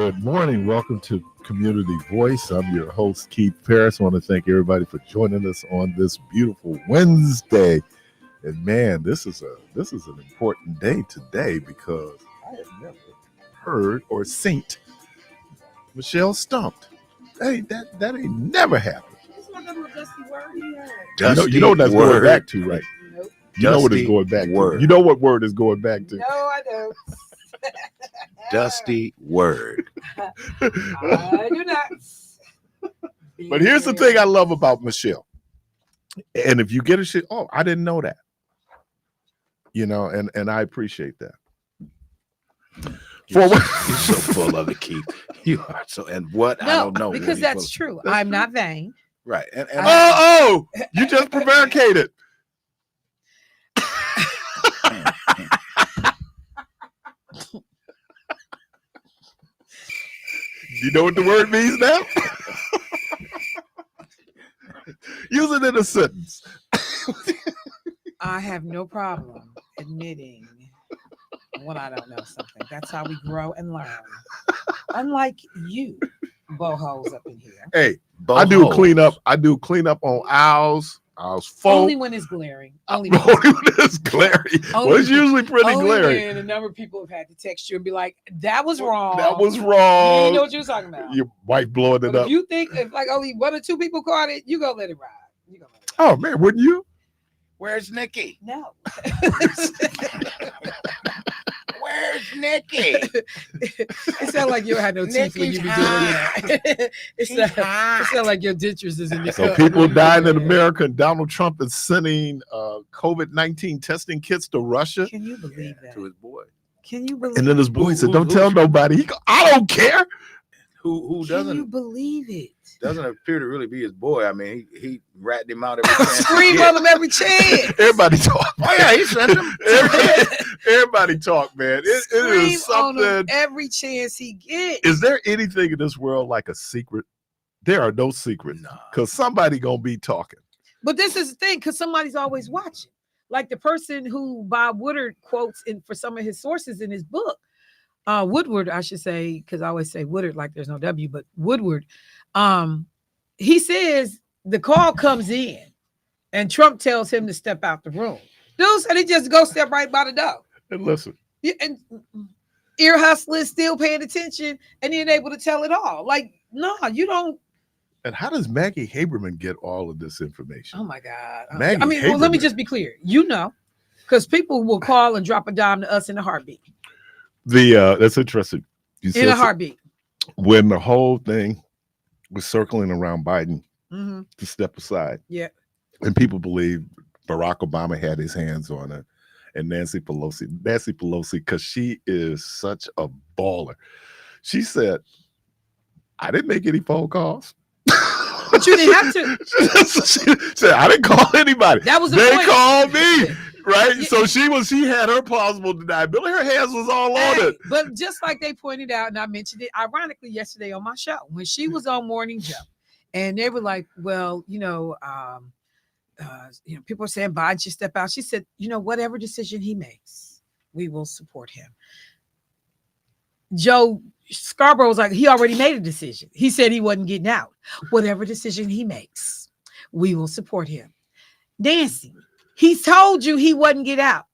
Good morning. Welcome to Community Voice. I'm your host, Keith Parris. I want to thank everybody for joining us on this beautiful Wednesday. And man, this is an important day today because I have never heard or seen Michelle stumped. Hey, that ain't never happened. It's not a dusty word here. You know what that's word. going back to, right? Nope. You know what it's going back to. You know what word is going back to. No, I don't. Dusty word. I do not. But here's the thing I love about Michelle. And if you get a shit, I didn't know that. You know, and I appreciate that. You're so full of it, Keith. You are so, and what? No, I don't know. because that's true. I'm not vain. Right. And You just prevaricated. You know what the word means now? Use it in a sentence. I have no problem admitting when I don't know something. That's how we grow and learn. Unlike you, bohos up in here. Hey, I do clean up on owls phone. Only when it's glaring. Only when it's glaring. Well, it's usually pretty glaring. When a number of people have had to text you and be like, that was wrong. That was You wrong. didn't know what you were talking about. Your wife blowing it But up. if you think if like only one or two people caught it, you go let it ride. Oh man, wouldn't you? Where's Nikki? No. Where's Nikki? It sounds like you had no teeth when you be doing that. It sounds like your dentures is in the So people dying in America, and Donald Trump is sending COVID-19 testing kits to Russia. Can you believe that? To his boy. Can you believe? And then his boy said, "Don't tell nobody." He go, "I don't care." Who doesn't? Can you believe it? Doesn't appear to really be his boy. I mean, he ratted him out every chance. Scream on him every chance. Everybody talk. Oh yeah, he sent him. Everybody talk, man. It is something. On him every chance he gets. Is there anything in this world like a secret? There are no secrets because somebody gonna be talking. But this is the thing, because somebody's always watching. Like the person who Bob Woodward quotes in for some of his sources in his book. Woodward, I should say, because I always say Woodward like there's no W, but Woodward. He says the call comes in and Trump tells him to step out the room. Dude said he just go step right by the door. And listen. And ear hustlers still paying attention and he ain't able to tell it all. Like, no, you don't. And how does Maggie Haberman get all of this information? Oh my God. Maggie let me just be clear. You know, because people will call and drop a dime to us in a heartbeat. That's interesting. In a heartbeat. When the whole thing was circling around Biden to step aside. Yeah. And people believe Barack Obama had his hands on it. And Nancy Pelosi, because she is such a baller. She said, I didn't make any phone calls. But you didn't have to. She said, I didn't call anybody. That was they point. Called me. Right. Yeah. So she had her plausible deniability. Her hands was all on it. But just like they pointed out, and I mentioned it ironically yesterday on my show, when she was on Morning Joe, and they were like, well, people are saying Biden should step out. She said, whatever decision he makes, we will support him. Joe Scarborough was like, he already made a decision. He said he wasn't getting out. Whatever decision he makes, we will support him. Nancy, he told you he wasn't getting out.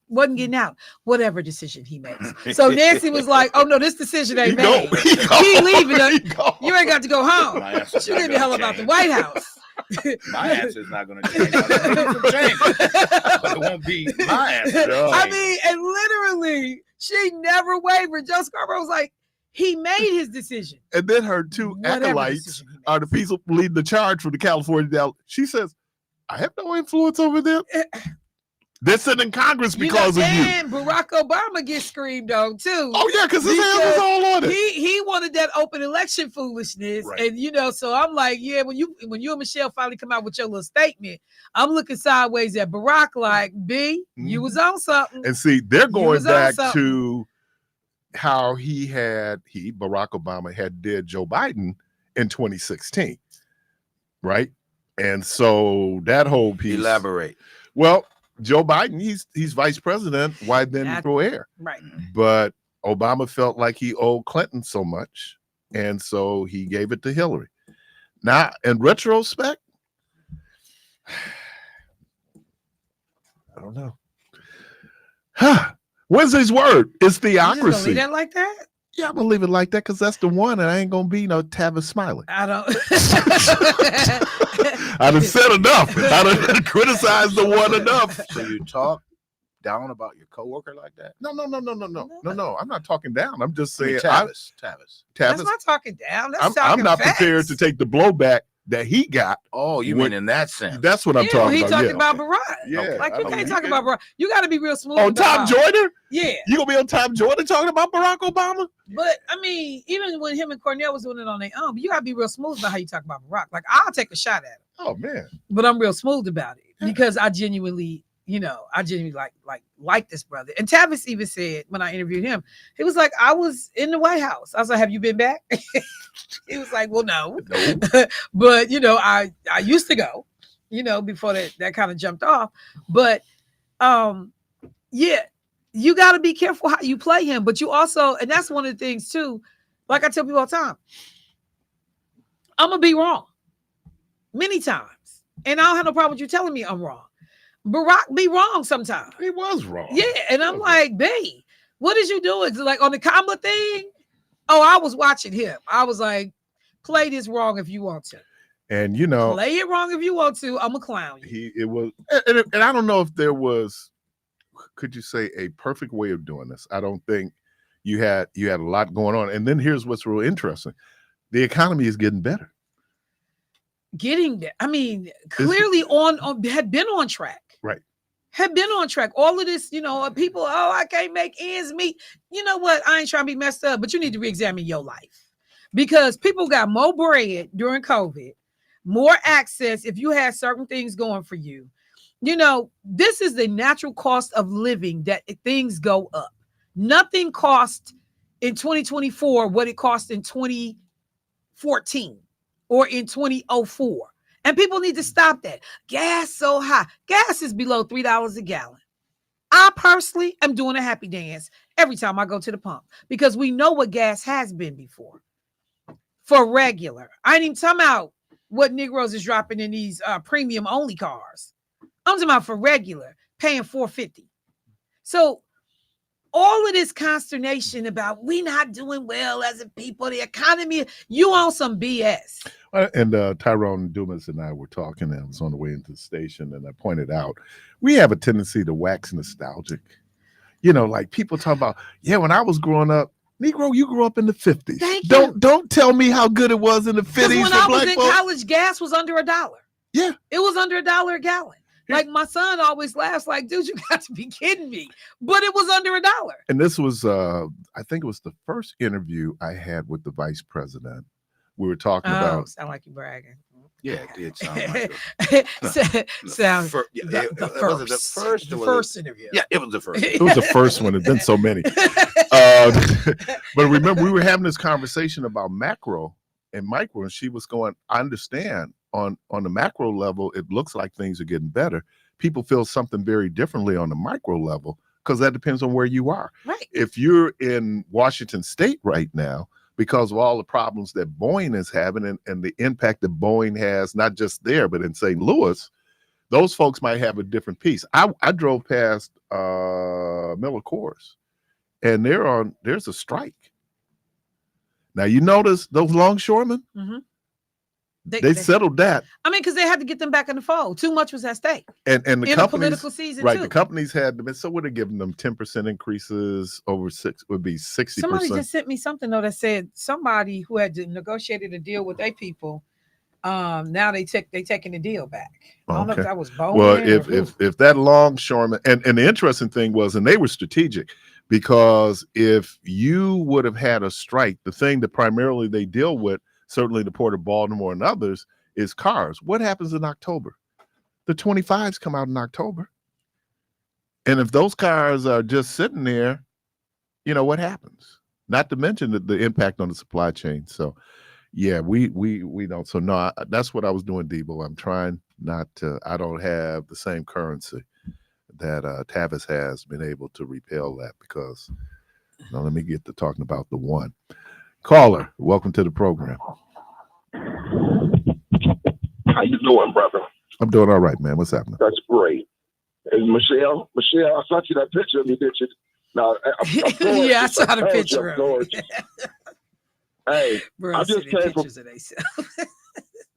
Whatever decision he makes. So Nancy was like, oh no, this decision ain't made. He leaving us. You ain't got to go home. She get the hell about the White House. My answer is not going to change. But it won't be my answer. I mean, and literally, she never wavered. Joe Scarborough was like, he made his decision. And then her two acolytes are the people leading the charge for the California. She says, I have no influence over them. They're sitting in Congress because of you. And Barack Obama gets screamed on too. Oh yeah, because his hands was all on it. He wanted that open election foolishness, right. And so I'm like, yeah, when you and Michelle finally come out with your little statement, I'm looking sideways at Barack like, B, you was on something. And see, they're going back to how Barack Obama had did Joe Biden in 2016, right? And so that whole piece. Elaborate. Well, Joe Biden, he's vice president. Why then throw air? Right. But Obama felt like he owed Clinton so much And so he gave it to Hillary. Now, in retrospect, I don't know. Wednesday's word is You just gonna Theocracy. leave that like that? Yeah, I'm gonna leave it like that because that's the one, and I ain't gonna be no Tavis Smiley. I don't. I done said enough. I done criticized the one enough. So you talk down about your coworker like that? No. I'm not talking down. I'm just saying, Tavis. That's not talking down. That's I'm not facts. prepared to take the blowback that he got. Oh, you What- mean in that sense? That's what I'm Yeah, talking he about. talking Yeah. about Barack. Yeah, Like I you know. can't You talk can- about Barack. You got to be real smooth. On Tom about- Joyner? Yeah, You gonna be on Tom Joyner talking about Barack Obama? but I mean, even when him and Cornell was doing it on their own, you got to be real smooth about how you talk about Barack. Like I'll take a shot at him, Oh man. but I'm real smooth about it Yeah. because I genuinely like this brother. And Tavis even said when I interviewed him, he was like, I was in the White House. I was like, have you been back? He was like, well, no. But I used to go, before that kind of jumped off. But yeah, you got to be careful how you play him. But you also, and that's one of the things too, like I tell people all the time, I'm gonna be wrong many times. And I don't have no problem with you telling me I'm wrong. Barack be wrong sometimes. He was wrong. Yeah, and I'm like, babe, what is you doing? Like on the Kamala thing? Oh, I was watching him. I was like, play this wrong if you want to. And Play it wrong if you want to. I'm a clown you. it was, and I don't know if there was, could you say, a perfect way of doing this? I don't think you had a lot going on. And then here's what's real interesting: the economy is getting better. Getting there. I mean, clearly had been on track. Right. Had been on track. All of this, people, I can't make ends meet. You know what? I ain't trying to be messed up, but you need to re-examine your life because people got more bread during COVID, more access if you had certain things going for you. This is the natural cost of living that things go up. Nothing cost in 2024 what it cost in 2014 or in 2004. And people need to stop that. Gas so high. Gas is below $3 a gallon. I personally am doing a happy dance every time I go to the pump because we know what gas has been before. For regular. I ain't even talking about what Negroes is dropping in these premium only cars. I'm talking about for regular, paying $4.50. So all of this consternation about we not doing well as a people, the economy, you on some BS. And Tyrone Dumas and I were talking, and I was on the way into the station, and I pointed out we have a tendency to wax nostalgic. Like people talk about, when I was growing up, Negro, you grew up in the 50s. Thank you. Don't tell me how good it was in the 50s When for I was black in folks. college, gas was under $1. Yeah. It was under $1 a gallon. Like my son always laughs like, dude, you got to be kidding me. But it was under $1. And this was, I think it was the first interview I had with the vice president. We were talking about. Sound like you bragging. Yeah, it did sound like Sound the first interview. Yeah, it was the first. It was the first one. There's been so many. But remember, we were having this conversation about macro and micro, and she was going, I understand on the macro level, it looks like things are getting better. People feel something very differently on the micro level because that depends on where you are. Right. If you're in Washington State right now, because of all the problems that Boeing is having and the impact that Boeing has, not just there, but in St. Louis, those folks might have a different piece. I drove past Miller Coors, and there's a strike. Now, you notice those longshoremen, Mm-hmm. they settled that. I mean, because they had to get them back in the fold. Too much was at stake. And the in a companies, political season, right? too. The companies had them, so would have given them 10% increases over 6 would be 60%. Somebody just sent me something though that said somebody who had negotiated a deal with their people, now they taking the deal back. I don't know if that was Boeing. Well, if that longshoreman and the interesting thing was, and they were strategic, because if you would have had a strike, the thing that primarily they deal with, certainly the Port of Baltimore and others, is cars. What happens in October? The 25s come out in October. And if those cars are just sitting there, what happens? Not to mention the impact on the supply chain. So, yeah, we don't. So, no, that's what I was doing, Debo. I'm trying not to, I don't have the same currency that Tavis has been able to repel that because, now let me get to talking about the one. Caller, welcome to the program. How you doing, brother? I'm doing all right, man. What's happening? That's great. And Michelle, I sent you that picture of me, did you? No, Yeah, I saw the picture of it. Hey, Bro, I just came from.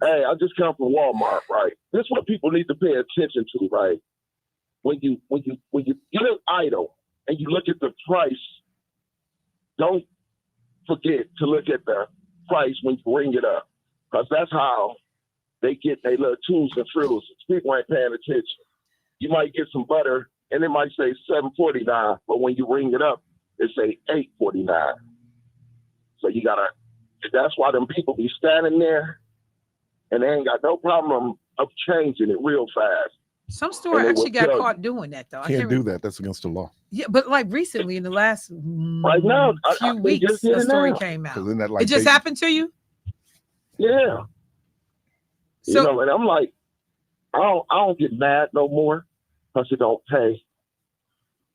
Hey, I just come from Walmart, right? This is what people need to pay attention to, right? When you get an item and you look at the price, don't forget to look at the price when you ring it up, because that's how they get their little tools and frills. People ain't paying attention. You might get some butter and it might say $7.49, but when you ring it up, it say $8.49. So you gotta. That's why them people be standing there, and they ain't got no problem of changing it real fast. Some store actually got caught doing that though. Can't do that. That's against the law. Yeah, but like recently, in the last right now, few weeks, a story came out. Isn't that like it just happened to you? Yeah. So, you know, and I'm like, I don't get mad no more because it don't pay.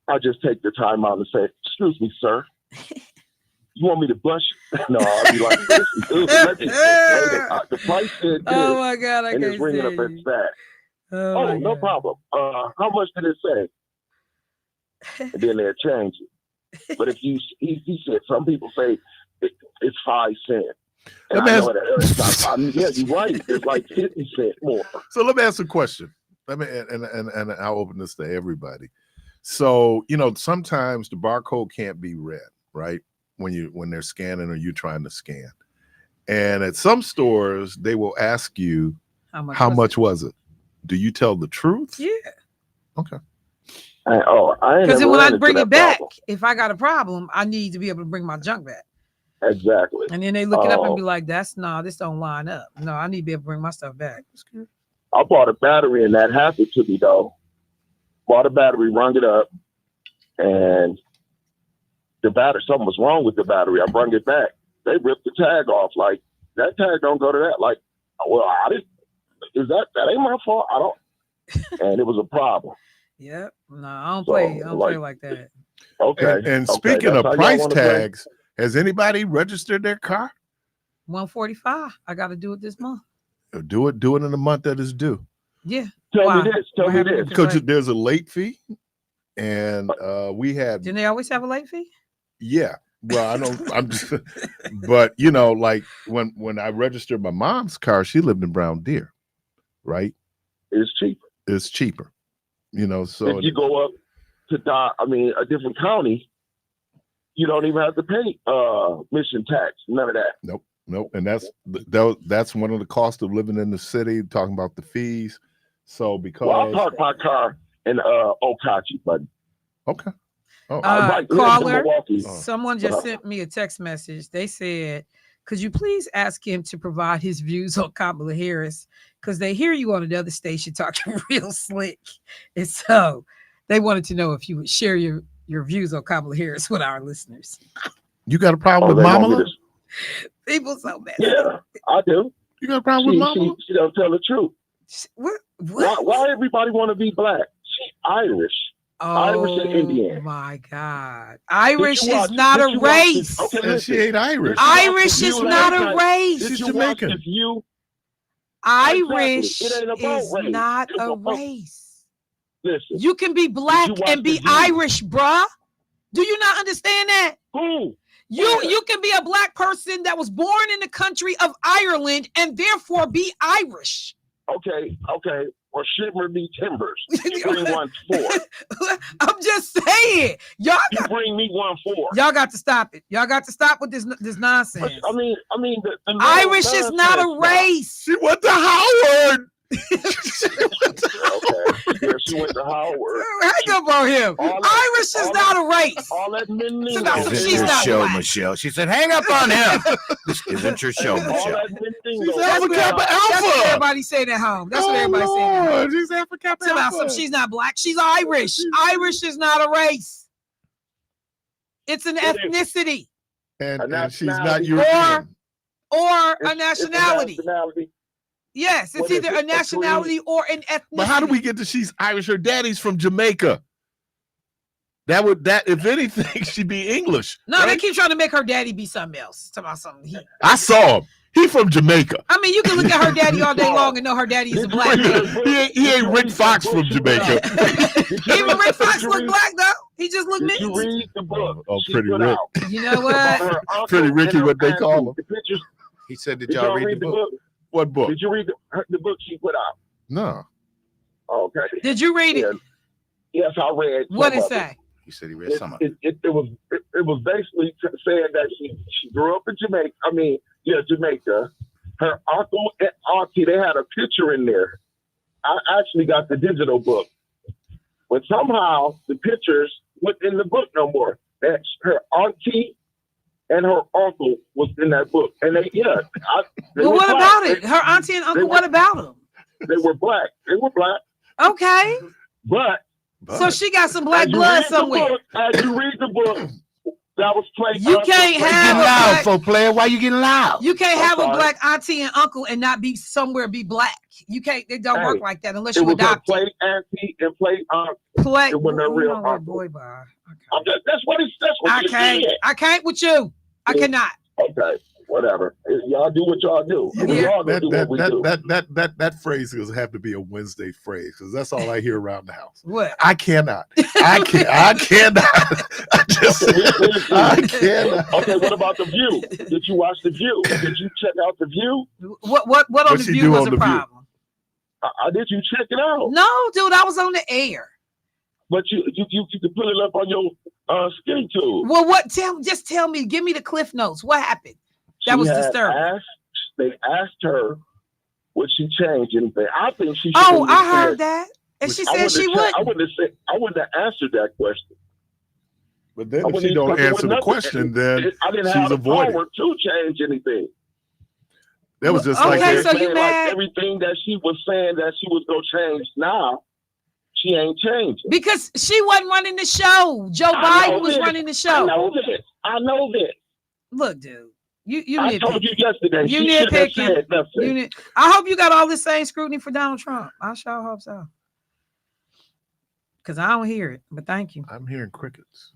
I just take the time out and say, "Excuse me, sir. You want me to blush?" No, I'll be like, "Listen, dude, the price is oh my God, I and can't it's ringing up as that." Oh, no problem. How much did it say? And then they'll change it. But if he said, some people say it's 5 cents. And I know that yeah, you're right. It's like 50 cents more. So let me ask a question. And I'll open this to everybody. So, you know, sometimes the barcode can't be read, right? When they're scanning or you trying to scan. And at some stores, they will ask you, how much was it? Do you tell the truth? Yeah. Okay. Because then when I bring it back, if I got a problem, I need to be able to bring my junk back. Exactly. And then they look it up and be like, this don't line up. No, I need to be able to bring my stuff back. I bought a battery and that happened to me though. Bought a battery, rung it up, and the battery, something was wrong with the battery. I brung it back. They ripped the tag off. Like, that tag don't go to that. Like, well, that ain't my fault. I don't. And it was a problem. Yep. No, I don't play like that. Okay. And speaking of price tags, has anybody registered their car? $145. I got to do it this month. Do it in the month that is due. Yeah. Tell me this. Because there's a late fee, and we had. Didn't they always have a late fee? Yeah. Well, I don't. I'm just. But you know, like when I registered my mom's car, she lived in Brown Deer, right? It's cheaper. You know, so if you go up to a different county, you don't even have to pay mission tax. None of that. Nope. And that's one of the costs of living in the city. Talking about the fees. So because I parked my car in Okachi, buddy. Okay. Caller, someone just sent me a text message. They said, could you please ask him to provide his views on Kamala Harris? Because they hear you on another station talking real slick. And so they wanted to know if you would share your views on Kamala Harris with our listeners. You got a problem with Mama? People so bad. Yeah, I do. You got a problem with Mama? She don't tell the truth. What? Why everybody want to be black? She's Irish. Irish and Indian. Oh my God. Irish is not a race. Okay, she ain't Irish. Irish is not a race. She's Jamaican. Irish is not a race. Listen. You can be black and be Irish, bruh. Do you not understand that? Who? You can be a black person that was born in the country of Ireland and therefore be Irish. Okay. Or shimmer me timbers. You bring 1-4. I'm just saying. You bring me 1-4. Y'all got to stop it. Y'all got to stop with this nonsense. I mean, the Irish is not a race. She went to Howard. Okay. Yeah, she went to Howard. Hang up on him. Irish is not a race. All that she's not show, black. Michelle. She said, hang up on him. This isn't your show, Michelle. That's what everybody saying at home. That's what everybody saying at home. She's Alpha Kappa Alpha. She's not black. She's Irish. Irish is not a race. It's an ethnicity. And she's not European. Or a nationality. Yes, it's either a nationality or an ethnicity. But how do we get to she's Irish? Her daddy's from Jamaica. That if anything, she'd be English. No, right? they keep trying to make her daddy be something else. Talk about something. I saw him. He from Jamaica. I mean, you can look at her daddy all day long and know her daddy is a black man. He ain't Rick Fox from Jamaica. Even Rick Fox look black though. He just look Did you mixed. read the book? Oh, she Pretty put Rick. out You know about what? her uncle Pretty Ricky, and her what they call auntie? him. The pictures. He said, Did y'all read the book? What book? Did you read the book she put out? No. Okay. Did you read it? Yes, I read. What some it of say? He said he read some of it. It was basically saying that she grew up in Jamaica. I mean, yeah, Jamaica. Her uncle and auntie, they had a picture in there. I actually got the digital book, but somehow the pictures went in the book no more. That's her auntie and her uncle was in that book, and they Well, what about it? Her auntie and uncle. What about them? They were black. They were black, Okay, but so she got some black as you blood read the somewhere. book, as you read the book, that was played. You can't have a black, for player. Why you getting loud? you can't have a sorry. black auntie and uncle and not be somewhere be black. You can't. It don't work Hey, like that unless It you was a adopt play auntie and play aunt. play. it wasn't a You real know what, uncle. boy, bye. That's what it I said. can't. I can't with you. I cannot. Okay, whatever. Y'all do what y'all do. Yeah. We all gonna do what we do. That phrase is have to be a Wednesday phrase because that's all I hear around the house. What? I cannot. I cannot. I cannot. Okay, what about The View? Did you watch The View? Did you check out The View? What on What the she View do was on a The View? problem? Did you check it out? No, dude, I was on the air. But you can put it up on your skin tube. Well, what? Just tell me. Give me the cliff notes. What happened? That was disturbing. They asked her, would she change anything? I think she. Oh, I heard that, and she said she would. I wouldn't have answered that question. But then if she don't answer the question, then I didn't she's have the avoiding. power to change anything. That was just Okay, like so that. you mad? Everything that she was saying that she was gonna change now, she ain't changing. Because she wasn't running the show. Joe I know Biden was this. running the I show. know this. I know this. Look, dude, you I told you nitpicking. yesterday. You She shouldn't have nitpicking. said nothing. I hope you got all this same scrutiny for Donald Trump. I sure hope so. Because I don't hear it, but thank you. I'm hearing crickets.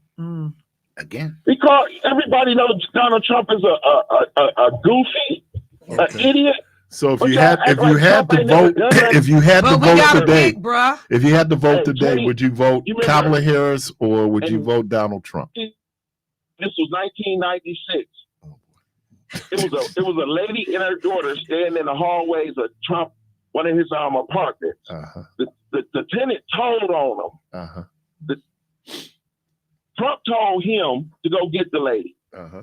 Again. Because everybody knows Donald Trump is a goofy, an idiot. So if But you y'all had act if like you had Trump to ain't never vote done that. if you had to But we vote got to today, pick, bruh. if you had to vote Hey, today, Tony, would you vote you remember- Kamala Harris or would you And- vote Donald Trump? This was 1996. It was a lady and her daughter standing in the hallways of Trump, one of his apartments. Uh-huh. The tenant told on him. Uh-huh. Trump told him to go get the lady. Uh-huh.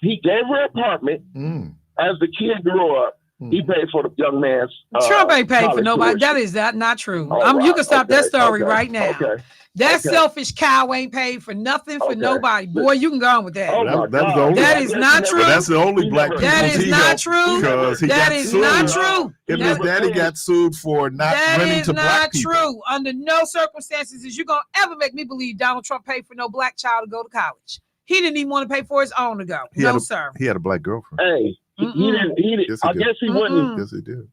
He gave her an apartment. As the kid grew up, he paid for the young man's. Trump ain't paid for college nobody. tuition. That is not true. All You right, can stop that okay, story okay, right now. Okay. That okay. selfish cow ain't paid for nothing for Okay. nobody. Boy, you can go on with that. Oh That- my that's the God. only- That is not true. But that's the only black people That is he not helped true. because he That got is sued. not true. Him and his That- daddy got sued for not That renting is to black not people. true. Under no circumstances is you gonna ever make me believe Donald Trump paid for no black child to go to college. He didn't even want to pay for his own to go. He had No, a- sir. He had a black girlfriend. Hey, he didn't. Yes, he I did. guess he wouldn't. Yes, he did.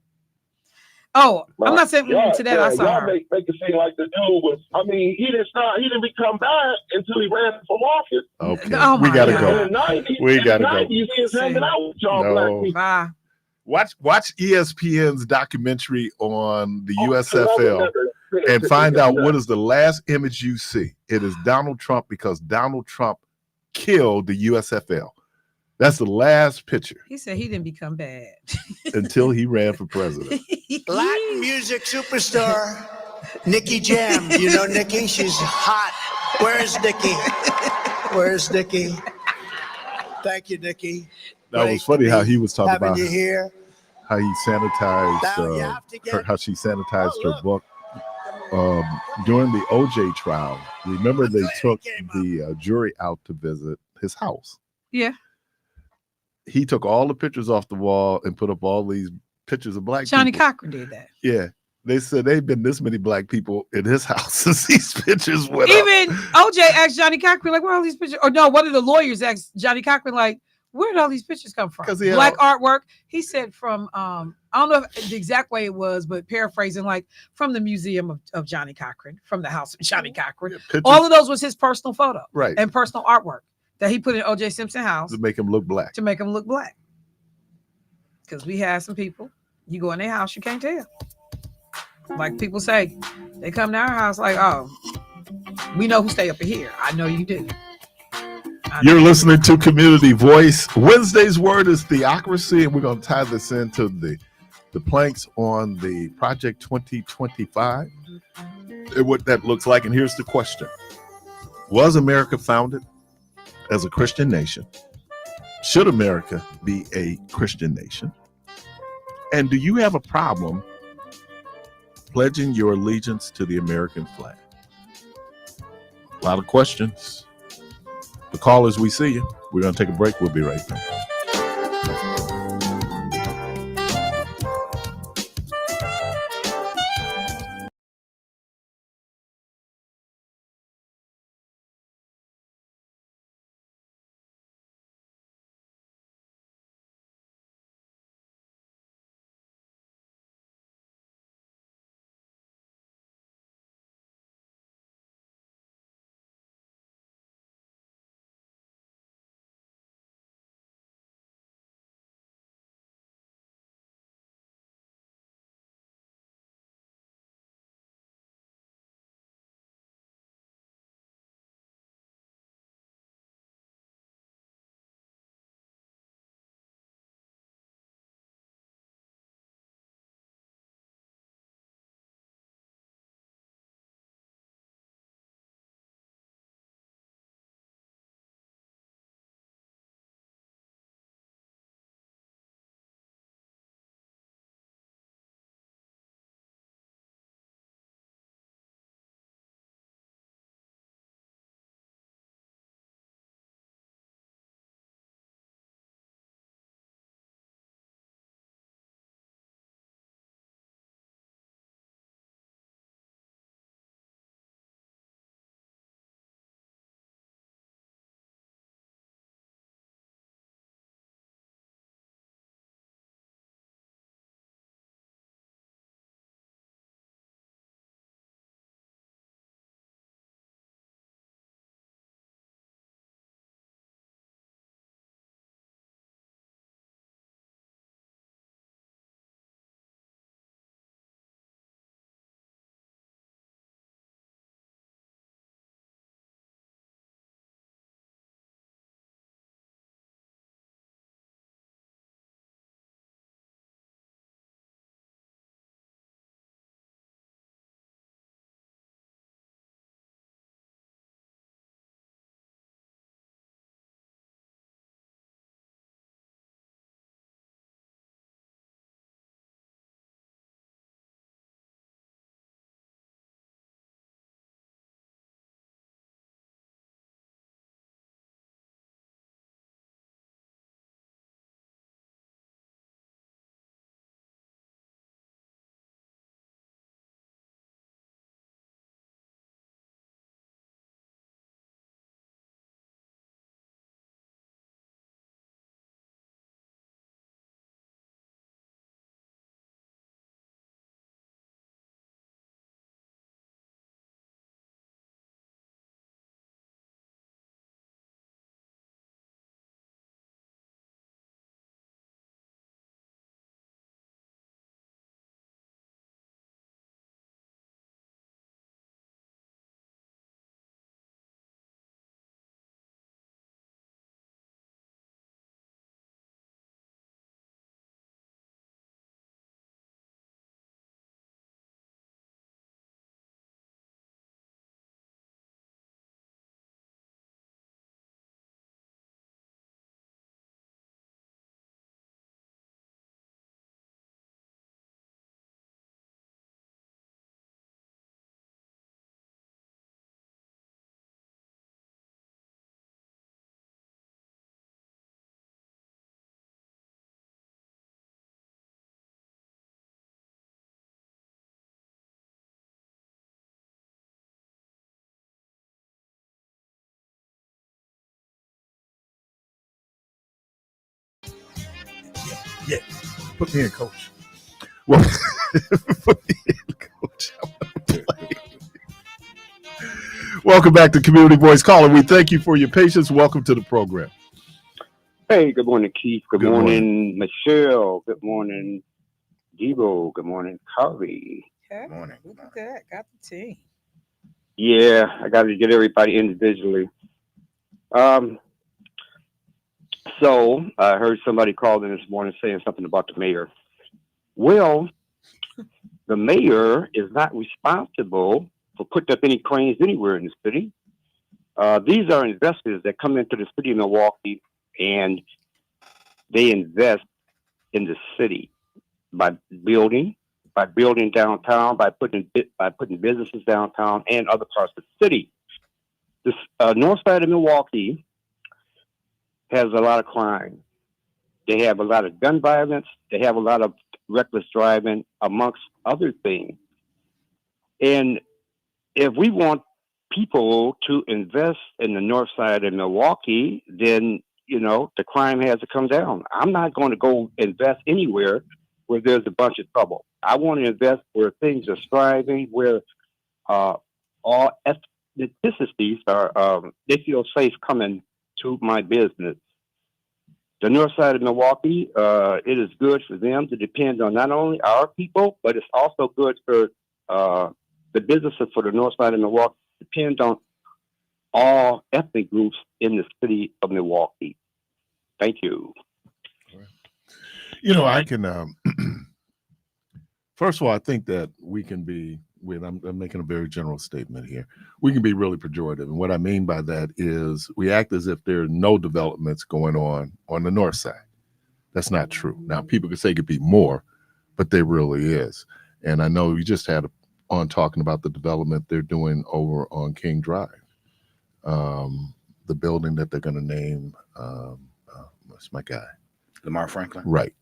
Oh, I'm not saying to that. I saw y'all her. make it seem like the dude was. I mean, he didn't become bad until he ran for office. Okay, Oh we my gotta God. go. In the 90s, We gotta go. 90s, he was hanging out with y'all No. black people. Bye. Watch ESPN's documentary on the Oh, USFL and find out what is the last image you see. It is Donald Trump because Donald Trump killed the USFL. That's the last picture He said he didn't become bad. until he ran for president. Latin music superstar Nikki Jam. Do you know Nikki? She's hot. Where's Nikki? Where's Nikki? Thank you, Nikki. That was funny how he was talking Having about you here. how he sanitized Now you have to get- how she sanitized Oh, her book during the OJ trial. Remember, they took the jury out to visit his house. Yeah. He took all the pictures off the wall and put up all these pictures of black Johnny people. Cochran did that. Yeah. They said they've been this many black people in his house since these pictures went up. Even OJ asked Johnny Cochran, like, where are all these pictures? Or no, one of the lawyers asked Johnny Cochran, like, Where did all these pictures come from? 'Cause he had Black artwork. He said from I don't know if the exact way it was, but paraphrasing, like from the Museum of Johnny Cochran, from the house of Johnny Cochran. Yeah, pictures All of those was his personal photo right and personal artwork that he put in O.J. Simpson's house to make him look black. to make him look black. Because we had some people, you go in their house, you can't tell. Like people say, they come to our house like, oh, we know who stay up here. I know you do. You're listening to Community Voice. Wednesday's word is theocracy, and we're going to tie this into the planks on the Project 2025 and what that looks like. And here's the question. Was America founded as a Christian nation? Should America be a Christian nation? And do you have a problem pledging your allegiance to the American flag? A lot of questions. The callers, we see you. We're going to take a break. We'll be right back. Yes. Put me in, coach. Well, put me in, coach. I want to play. Welcome back to Community Voice Calling. We thank you for your patience. Welcome to the program. Hey, good morning, Keith. Good Good morning, Michelle. Good morning, Debo. Good morning, Harvey. Okay. Good morning. Look at that. Got the team. Yeah, I got to get everybody individually. So I heard somebody call in this morning saying something about the mayor. Well, the mayor is not responsible for putting up any cranes anywhere in the city. These are investors that come into the city of Milwaukee and they invest in the city by building downtown, by putting businesses downtown and other parts of the city. This north side of Milwaukee has a lot of crime. They have a lot of gun violence. They have a lot of reckless driving, amongst other things. And if we want people to invest in the north side of Milwaukee, then, you know, the crime has to come down. I'm not going to go invest anywhere where there's a bunch of trouble. I want to invest where things are thriving, where all ethnicities are, they feel safe coming to my business. The north side of Milwaukee, it is good for them to depend on not only our people, but it's also good for the businesses for the north side of Milwaukee. Depend on all ethnic groups in the city of Milwaukee. Thank you. You know, I can, first of all, I think that we can be, I'm making a very general statement here. We can be really pejorative. And what I mean by that is we act as if there are no developments going on the north side. That's not true. Now, people could say it could be more, but there really is. And I know we just had on talking about the development they're doing over on King Drive. The building that they're going to name, what's my guy? Lamar Franklin. Right.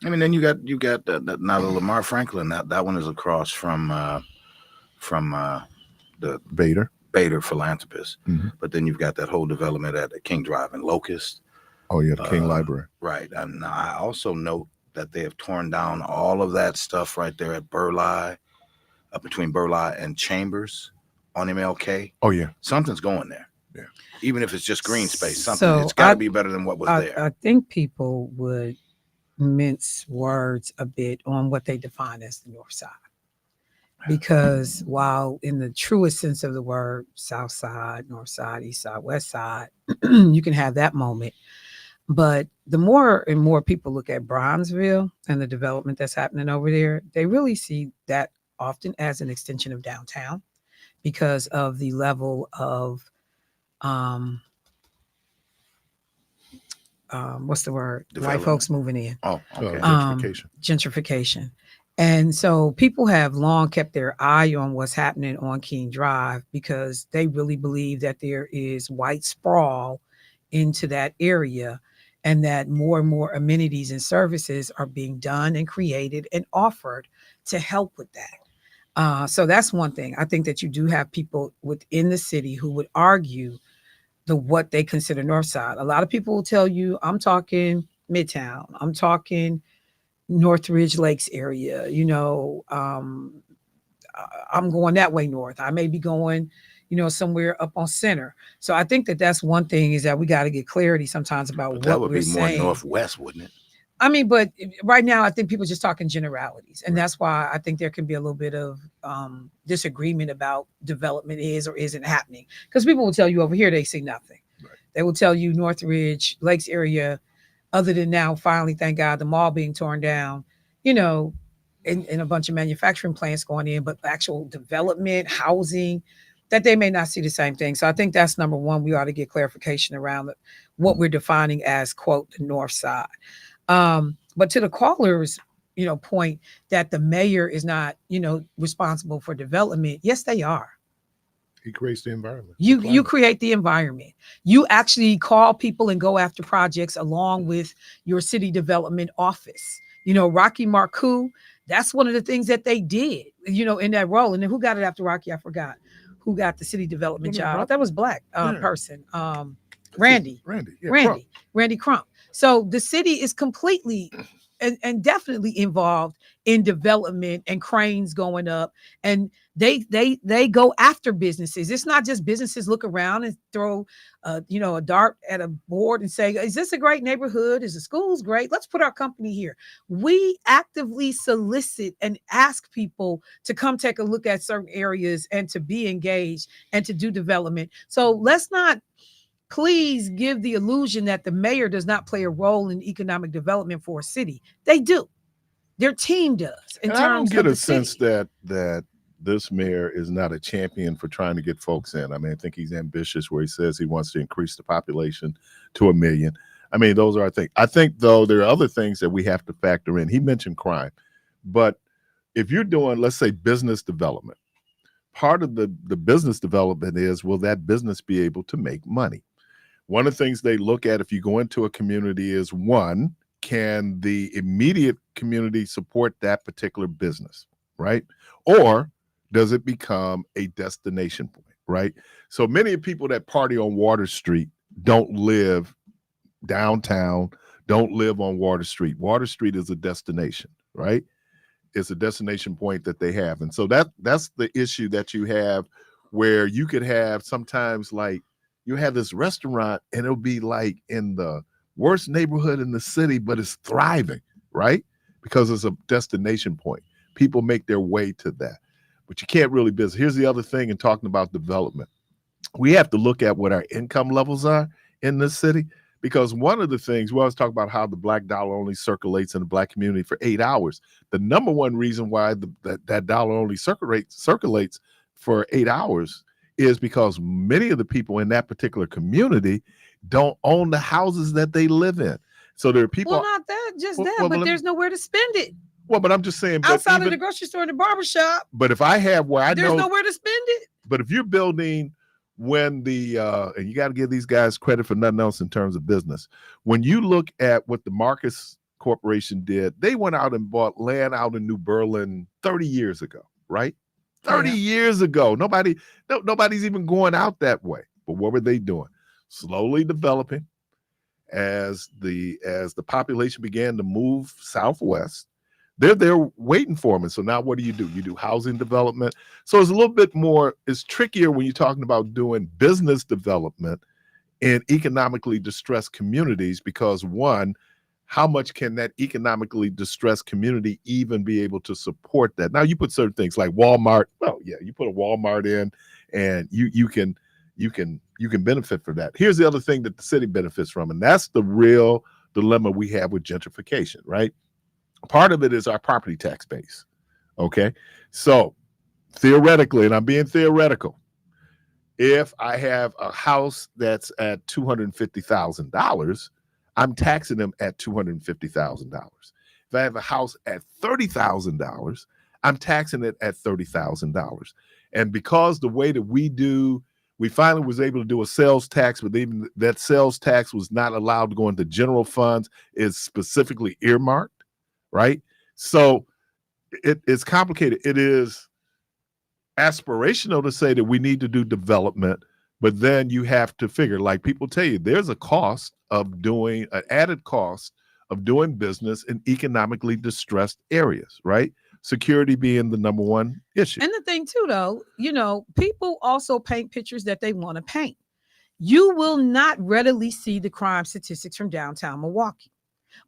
I mean, then you got now the Lamar Franklin. That one is across from the Bader Philanthropist. Mm-hmm. But then you've got that whole development at King Drive and Locust. Oh yeah, the King Library. Right. And I also note that they have torn down all of that stuff right there at Burleigh, between Burleigh and Chambers on MLK. Oh yeah, something's going there. Yeah, even if it's just green space, something. So it's got to be better than what was there. I think people would mince words a bit on what they define as the north side. Because while in the truest sense of the word, south side, north side, east side, west side, you can have that moment. But the more and more people look at Bronzeville and the development that's happening over there, they really see that often as an extension of downtown because of the level of, what's the word? White folks moving in. Oh, okay. Gentrification. And so people have long kept their eye on what's happening on King Drive because they really believe that there is white sprawl into that area and that more and more amenities and services are being done and created and offered to help with that. So that's one thing. I think that you do have people within the city who would argue what they consider North Side. A lot of people will tell you, I'm talking Midtown. I'm talking Northridge Lakes area. You know, I'm going that way north. I may be going, somewhere up on Center. So I think that that's one thing is that we got to get clarity sometimes about what we're saying. That would be more northwest, wouldn't it? I mean, but right now I think people are just talking generalities. And that's why I think there can be a little bit of disagreement about development is or isn't happening. Because people will tell you over here, they see nothing. Right. They will tell you Northridge Lakes area, other than now, finally, thank God, the mall being torn down, and a bunch of manufacturing plants going in, but actual development, housing, that they may not see the same thing. So I think that's number one. We ought to get clarification around what we're defining as, quote, the north side. But to the caller's, point that the mayor is not, responsible for development. Yes, they are. He creates the environment. You create the environment. You actually call people and go after projects along with your city development office. Rocky Marcoux, that's one of the things that they did, in that role. And then who got it after Rocky? I forgot. Who got the city development job? That was black person. Randy Crump. So the city is completely and definitely involved in development and cranes going up, and they go after businesses. It's not just businesses look around and throw a dart at a board and say, is this a great neighborhood? Is the schools great? Let's put our company here. We actively solicit and ask people to come take a look at certain areas and to be engaged and to do development. So let's not please give the illusion that the mayor does not play a role in economic development for a city. They do. Their team does. And I don't get a sense that this mayor is not a champion for trying to get folks in. I mean, I think he's ambitious where he says he wants to increase the population to 1 million. I mean, those are things. I think, though, there are other things that we have to factor in. He mentioned crime. But if you're doing, let's say, business development, part of the business development is, will that business be able to make money? One of the things they look at if you go into a community is, one, can the immediate community support that particular business, right? Or does it become a destination point, right? So many people that party on Water Street don't live downtown, don't live on Water Street. Water Street is a destination, right? It's a destination point that they have. And so that's the issue that you have, where you could have sometimes, like, you have this restaurant and it'll be like in the worst neighborhood in the city, but it's thriving, right? Because it's a destination point. People make their way to that, but you can't really business. Here's the other thing in talking about development. We have to look at what our income levels are in this city, because one of the things we always talk about how the black dollar only circulates in the black community for 8 hours. The number one reason why that dollar only circulates for 8 hours is because many of the people in that particular community don't own the houses that they live in. So there are people. Well, not that, just but there's nowhere to spend it. Well, but I'm just saying. Outside of the grocery store and the barbershop. But if I have there's nowhere to spend it. But if you're building when and you got to give these guys credit for nothing else in terms of business. When you look at what the Marcus Corporation did, they went out and bought land out in New Berlin 30 years ago, right? 30 years ago. Nobody's even going out that way. But what were they doing? Slowly developing as the population began to move southwest. They're there waiting for them. And so now what do? You do housing development. So it's a little bit more, it's trickier when you're talking about doing business development in economically distressed communities, because one, how much can that economically distressed community even be able to support that? Now you put certain things like Walmart. Well, yeah, you put a Walmart in and you can benefit from that. Here's the other thing that the city benefits from, and that's the real dilemma we have with gentrification, right? Part of it is our property tax base. Okay. So theoretically, and I'm being theoretical, if I have a house that's at $250,000, I'm taxing them at $250,000. If I have a house at $30,000, I'm taxing it at $30,000. And because the way that we finally was able to do a sales tax, but even that sales tax was not allowed to go into general funds, is specifically earmarked, right? So it's complicated. It is aspirational to say that we need to do development, but then you have to figure, like people tell you, there's a cost of doing an added cost of doing business in economically distressed areas, right? Security being the number one issue. And the thing too, though, people also paint pictures that they want to paint. You will not readily see the crime statistics from downtown Milwaukee.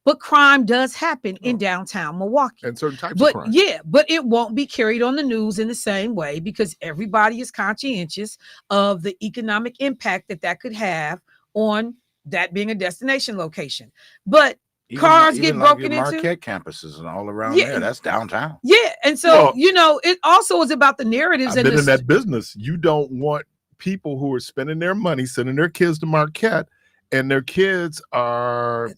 But crime does happen in downtown Milwaukee. And certain types of crime. Yeah, but it won't be carried on the news in the same way, because everybody is conscientious of the economic impact that could have on that being a destination location. But cars get broken into. Marquette campuses and all around there. That's downtown. Yeah. And so, it also is about the narratives. I've been in that business. You don't want people who are spending their money, sending their kids to Marquette, and their kids are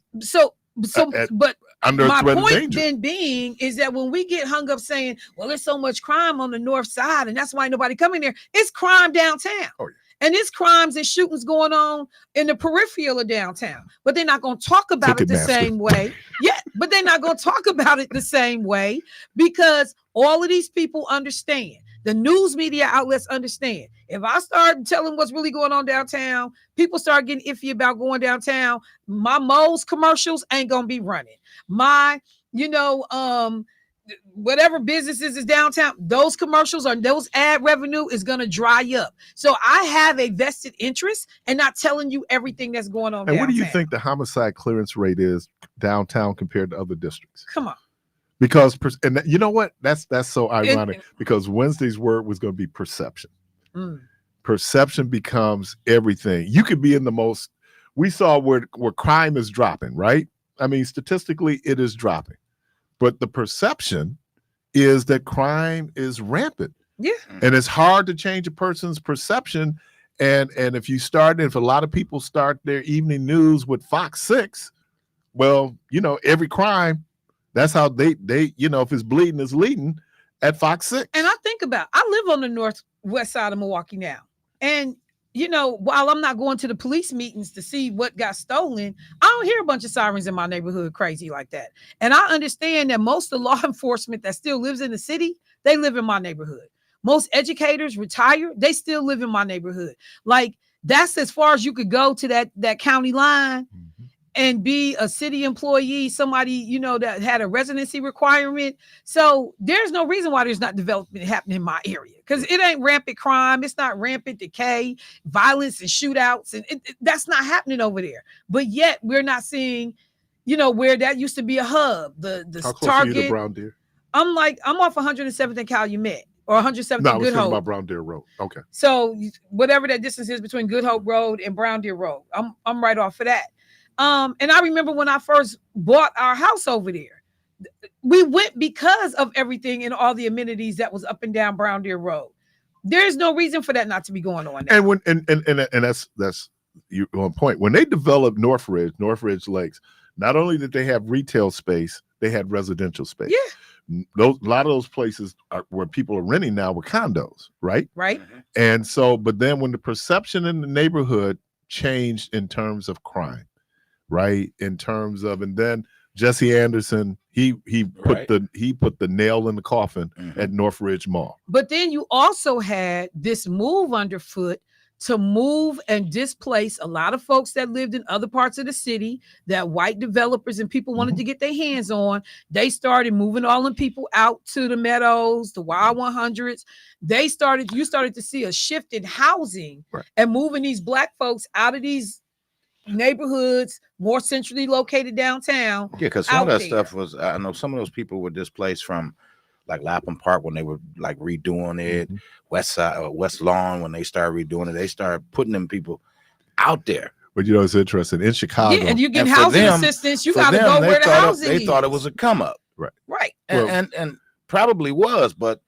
but under my threat of point danger. then being is that when we get hung up saying, well, there's so much crime on the north side and that's why nobody coming there, it's crime downtown. Oh, yeah. And it's crimes and shootings going on in the peripheral of downtown, but they're not going to talk about it the same way. Yeah, but they're not going to talk about it the same way, because all of these people understand The news media outlets understand. If I start telling what's really going on downtown, people start getting iffy about going downtown. My Moe's commercials ain't gonna be running. My, whatever businesses is downtown, those commercials or those ad revenue is going to dry up. So I have a vested interest in not telling you everything that's going on And downtown. what do you think the homicide clearance rate is downtown compared to other districts? Come on. Because, and you know what? That's so ironic, because Wednesday's word was going to be perception. Perception becomes everything. You could be in the most, we saw where crime is dropping, right? I mean, statistically, it is dropping. But the perception is that crime is rampant. Yeah. And it's hard to change a person's perception. And if a lot of people start their evening news with Fox 6, well, every crime, that's how they if it's bleeding, it's leading at Fox 6. And I live on the northwest side of Milwaukee now. And while I'm not going to the police meetings to see what got stolen, I don't hear a bunch of sirens in my neighborhood crazy like that. And I understand that most of the law enforcement that still lives in the city, they live in my neighborhood. Most educators retired, they still live in my neighborhood. Like, that's as far as you could go to that county line and be a city employee, somebody, that had a residency requirement. So there's no reason why there's not development happening in my area, because it ain't rampant crime. It's not rampant decay, violence and shootouts. And that's not happening over there. But yet we're not seeing, where that used to be a hub, the How close Target. are you to Brown Deer? I'm off 107th and Calumet, or 107th No, I and was Good thinking Hope. about Brown Deer Road. Okay. So whatever that distance is between Good Hope Road and Brown Deer Road, I'm right off of that. And I remember when I first bought our house over there, we went because of everything and all the amenities that was up and down Brown Deer Road. There's no reason for that not to be going on now. And that's you on point. When they developed Northridge Lakes, not only did they have retail space, they had residential space. Yeah. A lot of those places where people are renting now were condos, right? Right. And so, but then when the perception in the neighborhood changed in terms of crime, right? In terms of, and then Jesse Anderson, he put the nail in the coffin at Northridge Mall. But then you also had this move underfoot to move and displace a lot of folks that lived in other parts of the city that white developers and people wanted to get their hands on. They started moving all them people out to the Meadows, the Wild 100s. You started to see a shift in housing and moving these Black folks out of these neighborhoods more centrally located downtown. Yeah, because some of that stuff was, I know some of those people were displaced from like Lapham Park when they were like redoing it, West Side or West Lawn when they started redoing it. They started putting them people out there. But it's interesting in Chicago. Yeah, and you get housing assistance. You got to go where the housing is. They thought it was a come up, right, and probably was, but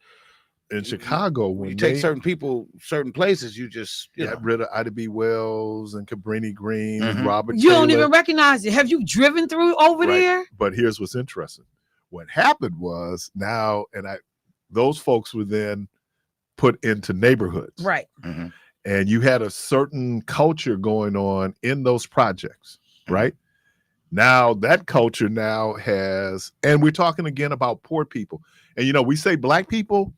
in Chicago, when you take certain people, certain places, you just got rid of Ida B. Wells and Cabrini Green and Robert You Taylor. don't even recognize it. Have you driven through over there? But here's what's interesting. What happened was those folks were then put into neighborhoods. Right. And you had a certain culture going on in those projects, right? Now that culture now has, and we're talking again about poor people. And, we say Black people,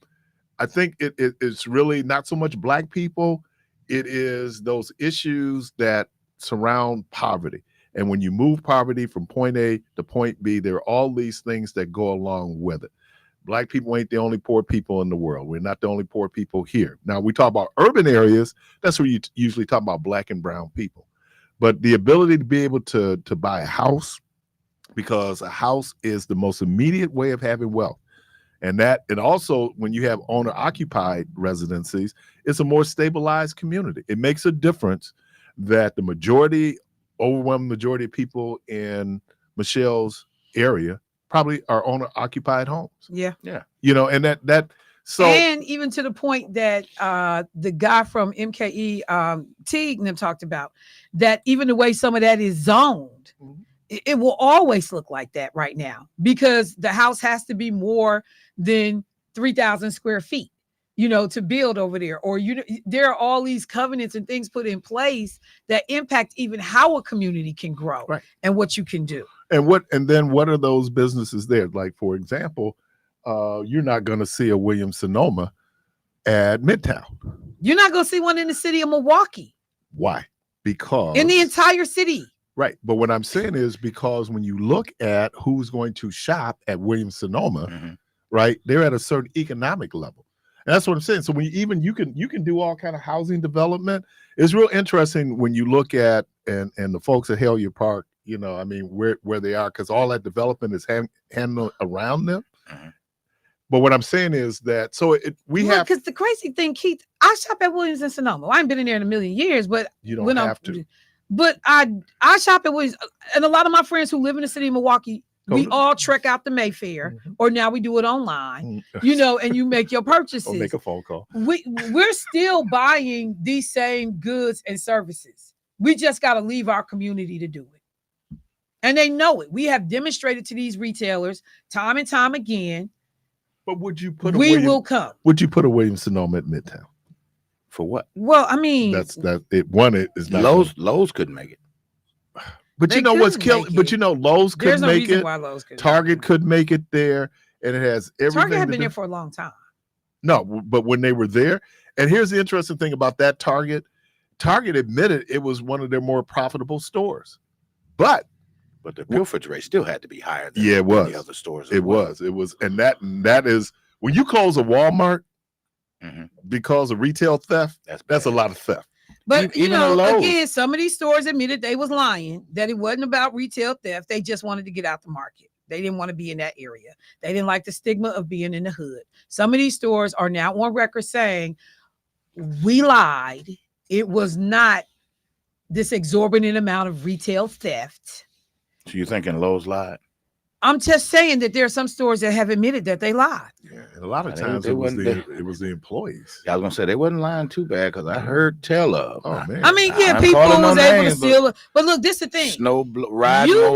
I think it's really not so much Black people. It is those issues that surround poverty. And when you move poverty from point A to point B, there are all these things that go along with it. Black people ain't the only poor people in the world. We're not the only poor people here. Now, we talk about urban areas. That's where you usually talk about Black and brown people. But the ability to be able to buy a house, because a house is the most immediate way of having wealth. And also when you have owner-occupied residencies, it's a more stabilized community. It makes a difference that the overwhelming majority of people in Michelle's area probably are owner-occupied homes. Yeah. And so, and even to the point that the guy from MKE Teague and them talked about, that even the way some of that is zoned, it will always look like that right now, because the house has to be more than 3,000 square feet, to build over there. Or, there are all these covenants and things put in place that impact even how a community can grow and what you can do. And then what are those businesses there? Like, for example, you're not going to see a Williams Sonoma at Midtown. You're not going to see one in the city of Milwaukee. Why? Because In the entire city. right. But what I'm saying is because when you look at who's going to shop at Williams-Sonoma, right, they're at a certain economic level. And that's what I'm saying. So when you can do all kind of housing development. It's real interesting when you look at and the folks at Hellier Park, you know, I mean, where they are, because all that development is handled around them. But what I'm saying is that because the crazy thing, Keith, I shop at Williams and Sonoma. I ain't been in there in a million years, but you don't have to. But I shop at Williams, and a lot of my friends who live in the city of Milwaukee, we all trek out to Mayfair, or now we do it online, you know, and you make your purchases. Or make a phone call. We're still buying these same goods and services. We just got to leave our community to do it. And they know it. We have demonstrated to these retailers time and time again. But would you put will come? Would you put a Williams-Sonoma at Midtown? For what? Well, I mean, It is not Lowe's couldn't make it. But you know what's killing? But you know, Lowe's couldn't make it. Target could make it there, and it has everything. Target had been there for a long time. No, but when they were there, and here's the interesting thing about that Target admitted it was one of their more profitable stores, but the pilferage rate still had to be higher than it was the other stores. It was, and that is when you close a Walmart because of retail theft. That's a lot of theft. But you know, again, some of these stores admitted they was lying, that it wasn't about retail theft. They just wanted to get out the market. They didn't want to be in that area. They didn't like the stigma of being in the hood. Some of these stores are now on record saying, we lied. It was not this exorbitant amount of retail theft. So you thinking Lowe's lied? I'm just saying that there are some stores that have admitted that they lied. Yeah, and a lot of times it was the employees. I was gonna say they wasn't lying too bad because I heard tell of. Oh man! I mean, yeah, people was able to steal. But look, this is the thing. You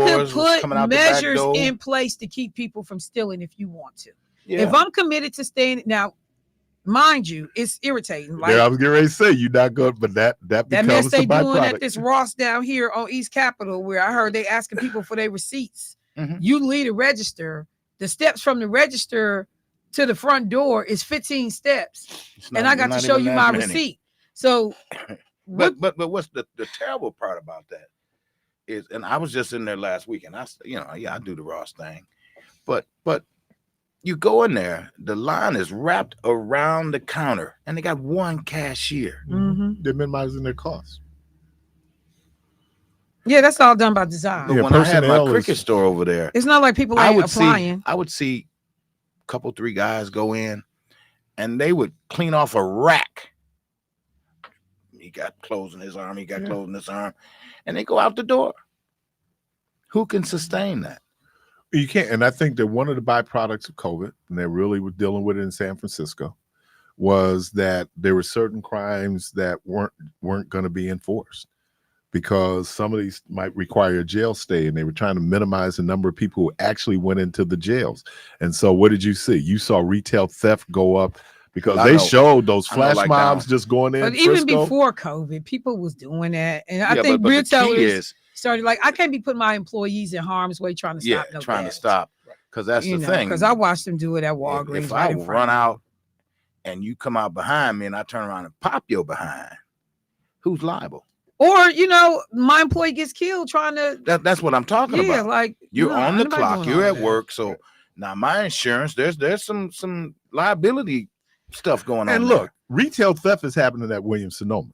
can put measures in place to keep people from stealing if you want to. Yeah. If I'm committed to staying now, mind you, it's irritating. Like, I was getting ready to say you're not good, but that becomes mess they a byproduct. doing at this Ross down here on East Capitol, where I heard they asking people for their receipts. You leave a register. The steps from the register to the front door is 15 steps, and I got to show you my receipt. So, but what's the terrible part about that is, and I was just in there last week, and I do the Ross thing, but you go in there, the line is wrapped around the counter, and they got one cashier. They're minimizing their costs. Yeah, that's all done by design. But when I had my cricket store over there, it's not like people ain't applying. I would see a couple, 3 guys go in, and they would clean off a rack. He got clothes in his arm. He got clothes in his arm, and they go out the door. Who can sustain that? You can't. And I think that one of the byproducts of COVID, and they really were dealing with it in San Francisco, was that there were certain crimes that weren't going to be enforced, because some of these might require a jail stay, and they were trying to minimize the number of people who actually went into the jails. And so what did you see? You saw retail theft go up because they showed those flash mobs just going in. But even before COVID, people was doing that. And I think retailers started like, I can't be putting my employees in harm's way trying to stop. Because that's the thing. Because I watched them do it at Walgreens. If I run out and you come out behind me and I turn around and pop your behind, who's liable? Or, my employee gets killed trying to. That's what I'm talking about. Yeah, like you're on the clock, you're at work. So now my insurance, there's some liability stuff going on. And look, retail theft is happening at Williams-Sonoma.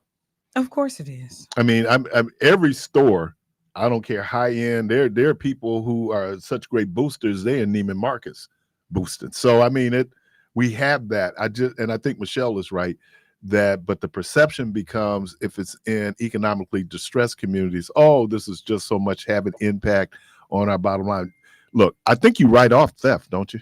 Of course it is. I mean, I'm every store, I don't care, high end. There are people who are such great boosters. They in Neiman Marcus boosted. So I mean, we have that. I think Michelle is right. But the perception becomes, if it's in economically distressed communities, this is just so much having impact on our bottom line. Look, I think you write off theft, don't you?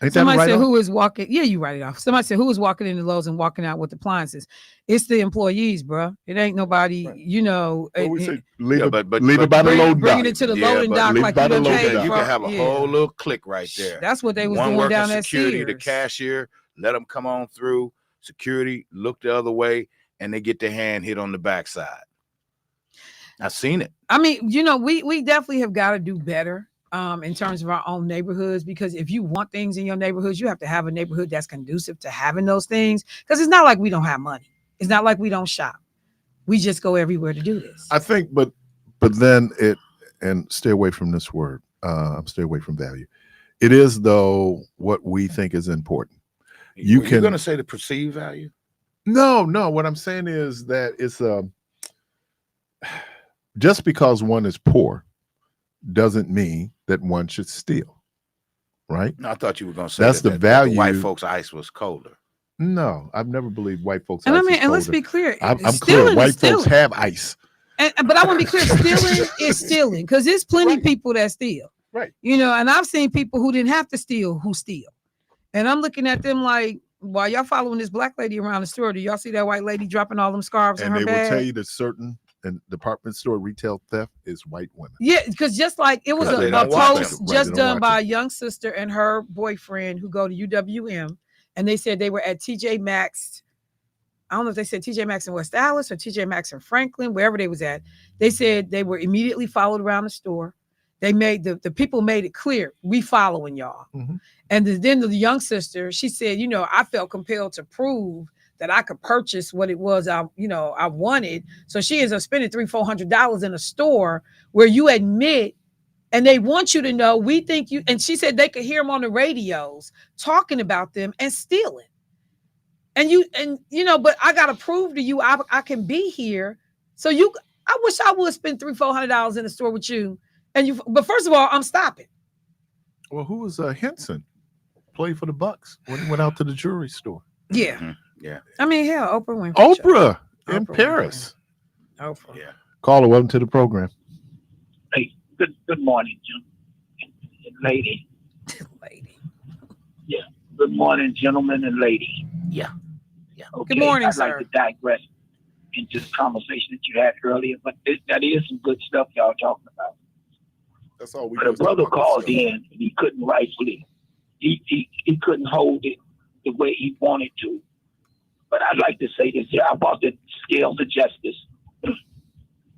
Somebody said who is walking. Yeah, you write it off. Somebody said who is walking into Lowe's and walking out with appliances. It's the employees, bro. It ain't nobody. Right. Leave it by the loading dock. Bring it to the loading dock like you done paid. You can have a whole little click right there. That's what they was doing down at security, Sears. the cashier, let them come on through. Security look the other way, and they get their hand hit on the backside. I've seen it. I mean, we definitely have got to do better. in terms of our own neighborhoods, because if you want things in your neighborhoods, you have to have a neighborhood that's conducive to having those things. Because it's not like we don't have money. It's not like we don't shop. We just go everywhere to do this. I think, but then and stay away from this word. Stay away from value. It is, though, what we think is important. You're going to say the perceived value? No. What I'm saying is that it's just because one is poor doesn't mean that one should steal, right? No, I thought you were going to say that's the value. The white folks' ice was colder. No, I've never believed white folks. And ice I mean, is and let's colder. be clear. I'm clear. White folks have ice. But I want to be clear. Stealing is stealing, because there's plenty of people that steal. Right. You know, and I've seen people who didn't have to steal who steal. And I'm looking at them like, while y'all following this black lady around the store, do y'all see that white lady dropping all them scarves in her bag? And they will tell you that certain department store retail theft is white women. Yeah, because just like it was a post just done by a young sister and her boyfriend who go to UWM, and they said they were at TJ Maxx. I don't know if they said TJ Maxx in West Dallas or TJ Maxx in Franklin, wherever they was at. They said they were immediately followed around the store. They made the people made it clear, we following y'all. Mm-hmm. And then the young sister, she said, you know, I felt compelled to prove that I could purchase what it was I wanted. So she ends up spending $300-400 in a store where you admit, and they want you to know, we think you, and she said they could hear them on the radios talking about them and stealing. And you know, but I gotta prove to you I can be here. So I wish I would spend $300-400 in the store with you. But first of all, I'm stopping. Well, who was Henson? Played for the Bucks when he went out to the jewelry store. Yeah. Mm-hmm. Yeah. I mean, hell, Oprah Winfrey. Oprah in Paris. Oprah. Yeah. Caller, welcome to the program. Hey, good morning, lady. Lady. Yeah. Good morning, gentlemen and lady. Yeah. Okay. Good morning, I'd sir. like to digress into the conversation that you had earlier, but that is some good stuff y'all talking about. That's all we. But a brother called in and he couldn't rightfully, he couldn't hold it the way he wanted to. But I'd like to say this here about the scales of justice.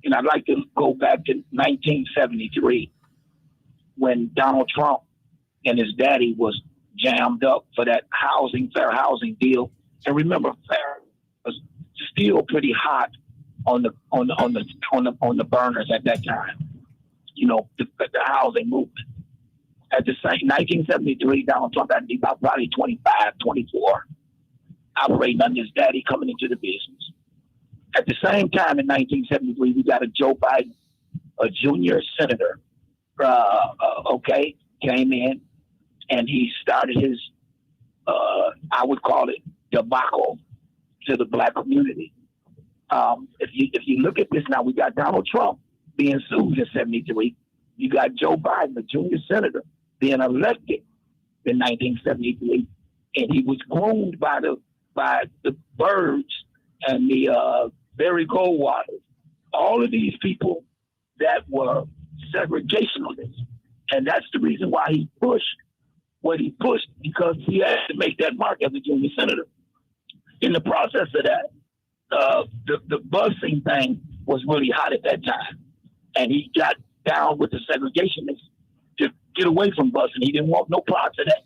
And I'd like to go back to 1973 when Donald Trump and his daddy was jammed up for that fair housing deal. And remember, fair was still pretty hot on the burners at that time. You know, the housing movement. At the same 1973, Donald Trump had to be about probably 25, 24, operating under his daddy coming into the business. At the same time, in 1973, we got a Joe Biden, a junior senator, came in, and he started his, I would call it, debacle to the black community. If you look at this now, we got Donald Trump being sued in 73. You got Joe Biden, the junior senator, being elected in 1973, and he was groomed by the birds and the Barry Goldwater, all of these people that were segregationists, and that's the reason why he pushed what he pushed, because he had to make that mark as a junior senator. In the process of that, the busing thing was really hot at that time. And he got down with the segregationists to get away from busing. He didn't want no parts of that,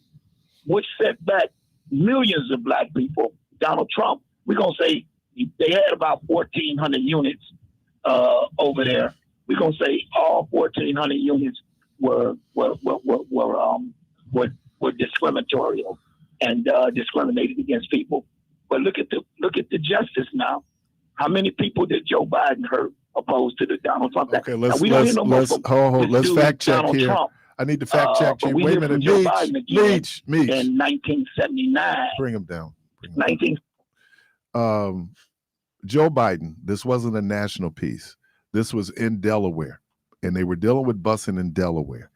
which set back millions of black people. Donald Trump, we're going to say they had about 1,400 units over there. We're going to say all 1,400 units were discriminatory and discriminated against people. But look at the justice now. How many people did Joe Biden hurt opposed to the Donald Trump? Okay, let's fact check Donald here. Trump. I need to fact check you. Wait a minute, Meech. In 1979. Bring him down. 19. Joe Biden, this wasn't a national piece. This was in Delaware, and they were dealing with busing in Delaware.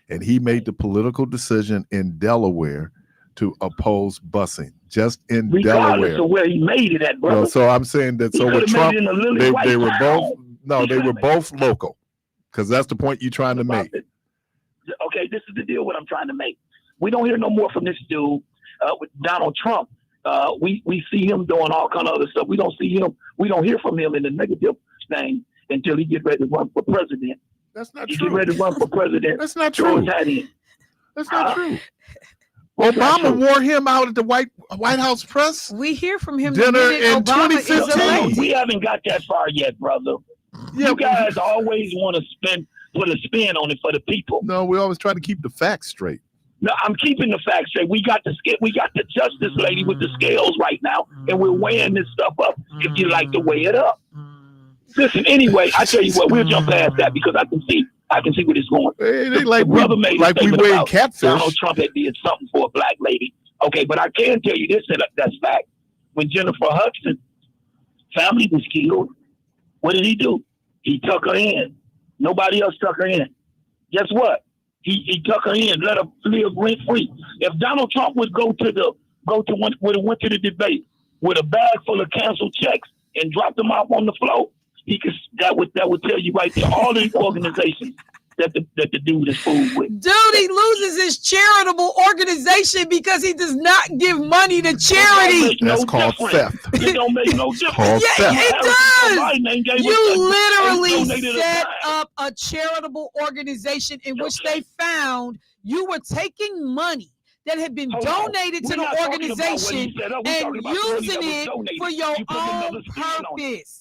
And he made the political decision in Delaware to oppose busing, just in Delaware. So where he made it at, brother. No, so I'm saying that. So with Trump, they were both. No, they were both local, because that's the point you're trying to make. Okay, this is the deal. What I'm trying to make. We don't hear no more from this dude with Donald Trump. We see him doing all kind of other stuff. We don't see him. We don't hear from him in the negative thing until he get ready to run for president. That's not He true. get ready to run for president. That's not Throw true. his hat in. That's not true. What's not Obama true? wore him out at the White House press We hear from him dinner the minute in Obama is 2015. elected. We haven't got that far yet, brother. Yeah, You guys always want to put a spin on it for the people. no, we always try to keep the facts straight. No, I'm keeping the facts straight. We got the justice lady with the scales right now, and we're weighing this stuff up. If you like to weigh it up, listen. Anyway, I tell you what, we'll jump past that because I can see where this going. They The like brother made a we statement weigh about catfish. Donald Trump had did something for a black lady. Okay, but I can tell you this, and that's fact. When Jennifer Hudson family was killed, what did he do? He took her in. Nobody else took her in. Guess what? He took her in, let her live rent free. If Donald Trump would would have went to the debate with a bag full of canceled checks and dropped them off on the floor, that would tell you right there all the organizations that the dude is fooled with. Dude, he loses his charitable organization because he does not give money to charity. That's called theft. It don't make no difference. Called Yeah, theft. it does. You literally donated a set dime. up a charitable organization in which they found you were taking money that had been Hold on. donated to We're the not talking about what organization he set up. We're and talking about the money using that was it donated. for your You put another own spin on it. purpose.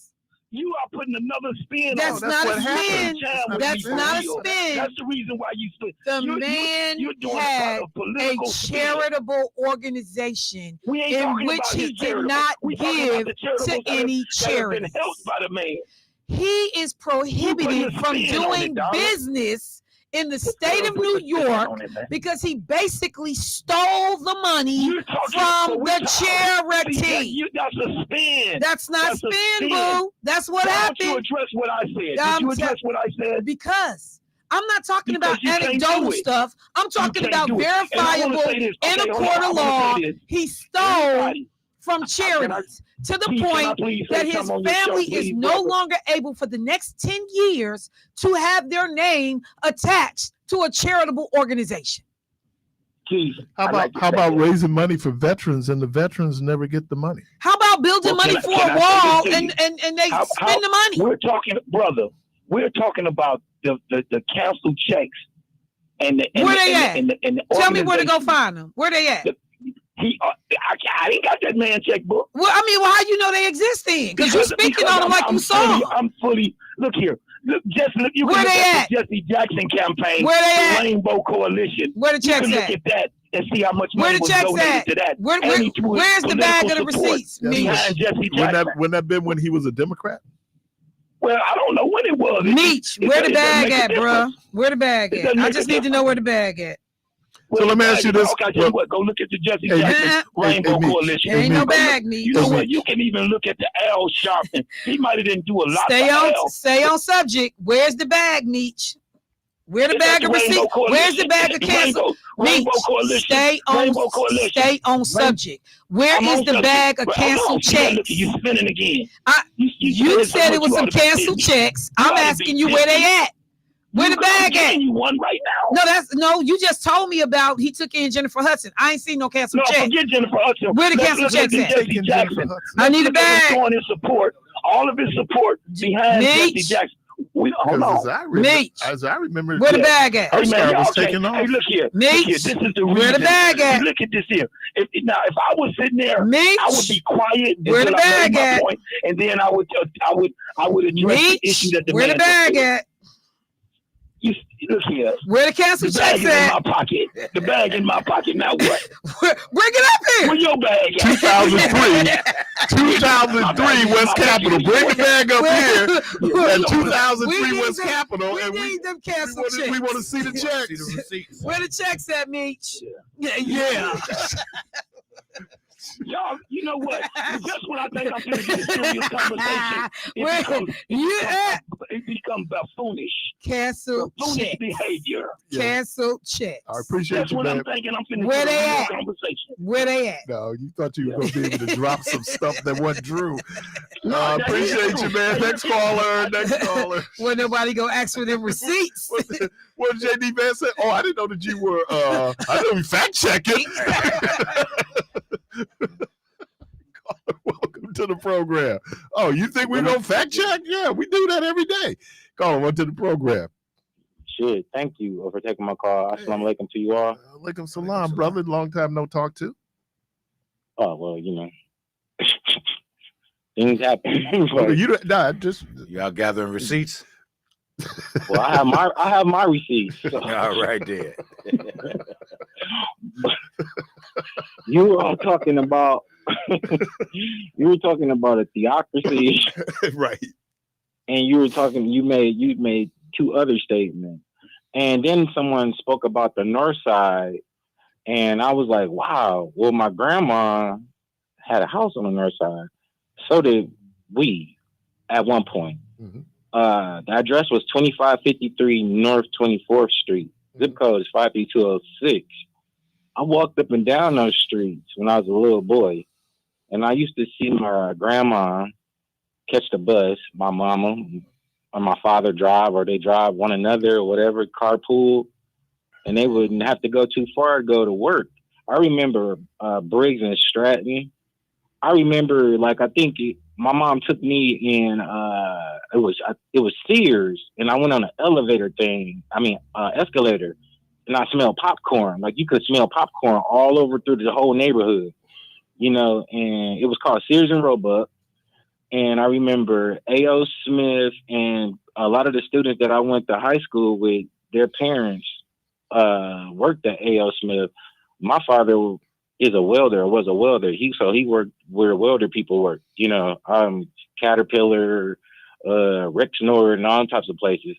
You are putting another spin That's on it. not what a happened. spin. That's not a spin. That's the reason why you split. The man you're doing had a political a spin. charitable organization We ain't in talking which about he his did charitable. not We talking about give the charitables to that have- any that have been charities. helped by the man. He is prohibited You putting a from spin on doing it, dog. business in the state of New York because he basically stole the money You're talking- from so we're the talking- charity. That's a spin. That's not That's a spin, spin. boo. That's what Why don't you happened. address what I said? Did I'm you address what I said? Because I'm not talking Because about you can't anecdotal do it. stuff. I'm talking can't about do it. And I wanna verifiable say this. in Okay, a hold on. court I of wanna law. say this. He stole Everybody, from charities to the please, can I point please say that his something on your show, family is please, no brother? longer able for the next 10 years to have their name attached to a charitable organization. Please. How I'd like to say about this. raising money for veterans and the veterans never get the money? How about building Well, money can for I a say wall this to and they How- spend the money? We're talking, brother. We're talking about the canceled checks and the Where they at? and the Tell me where to go organization. find them. Where they at? I ain't got that man checkbook. Well, I mean, well, how you know they exist then? Because you're speaking on them like you saw them. I'm fully. Look here. Look, you Where can look they at at? the Jesse Jackson campaign. Where they the at? Rainbow Coalition. Where the You checks can look at? at that and see how much Where money the was checks donated at? to that. Where's And to his the bag of the political support receipts? Yes, Meech? behind Jesse Jackson. Wouldn't that been when he was a Democrat? Well, I don't know when it was. Meech, It- where it the doesn't bag make a at, bruh? difference. Where the bag It at? doesn't I make just a need to know where the bag at. So let me ask you this. Okay, I tell you what, go look at the Jesse Hey, Jackson Rainbow Meech. Coalition. There ain't no Meech. bag, Meech. You know Hey, what? Meech. You can even look at the Al Sharpton. He might have didn't do a lot Stay for on, Al. stay on subject. Where's the bag, Meech? Where the It's bag at of the Rainbow receipts? Where's the Coalition. bag of It's cancel? Rainbow Meech, Coalition. stay Rainbow Coalition. stay on subject. Where I'm is on the subject. bag of But hold on, canceled see that? checks? Look, you spinning again. You said said it was some canceled canceled checks. I'm asking you where they at. Where the bag at? You one right now. No, you just told me about he took in Jennifer Hudson. I ain't seen no canceled No, check. forget Jennifer Hudson. Where the Let's canceled look at checks at? Jesse Taking Jackson. Jennifer Hudson. I need a Look at him bag. showing his support, all of his support behind Meech. Jesse Jackson. Hold Because on. Meech. as I remember, Where the bag at? Hey, man, Star y'all was can't- taking off. Hey, look here. Meech. Look here. This is the reason. Where the bag at? Look at this here. If I was sitting there, Meech. I would be quiet Where the until I bag made my at? point, and then I would address the issue Meech. that the Where the man bag just at? You look here. Where the canceled The bag checks is in at? my pocket. The bag in my pocket. Now what? Bring it up here. Where your bag at? 2003 West Capitol. Bring the bag up here. And We 2003 need West them- Capitol. We And need them canceled we checks. want to see the checks. Where the checks at, Meech? Yeah. Y'all, you know what? Just when I think I'm going to get a serious conversation, it becomes buffoonish. Canceled Buffoonish checks. behavior. Canceled checks. I appreciate That's you, what man. I'm thinking. I'm finna Where get a they real at? conversation. Where they at? No, you thought you were going to be able to drop some stuff that wasn't true. No, that Appreciate is you, true. man. Next caller. Next caller. Well, nobody go ask for them receipts. What did JD Van say? Oh, I didn't know that you were. I didn't fact check it. Welcome to the program. Oh, you think we're gonna fact check? Yeah, we do that every day. Call one to the program. Shit, thank you for taking my call. Assalamu alaikum to you all. Alaikum salam, brother. Long time no talk to. Oh well, you know, things happen. Well, you don't. Nah, just Y'all gathering receipts? well, I have my receipts. So. All right, there. You were all talking about. You were talking about a theocracy, right. and you made two other statements, and then someone spoke about the north side, and I was like, wow. Well, my grandma had a house on the north side, so did we at one point. Mm-hmm. The address was 2553 North 24th Street. Zip code is 53206. I walked up and down those streets when I was a little boy, and I used to see my grandma catch the bus, my mama or my father drive, or they drive one another or whatever, carpool, and they wouldn't have to go too far to go to work. I remember Briggs and Stratton. I remember, like, I think my mom took me in, it was Sears, and I went on an escalator, and I smelled popcorn. Like, you could smell popcorn all over through the whole neighborhood, you know, and it was called Sears and Roebuck. And I remember A.O. Smith and a lot of the students that I went to high school with, their parents worked at A.O. Smith. My father is a welder, or was a welder. He worked where welder people work, you know, Caterpillar, Rexnord, and all types of places.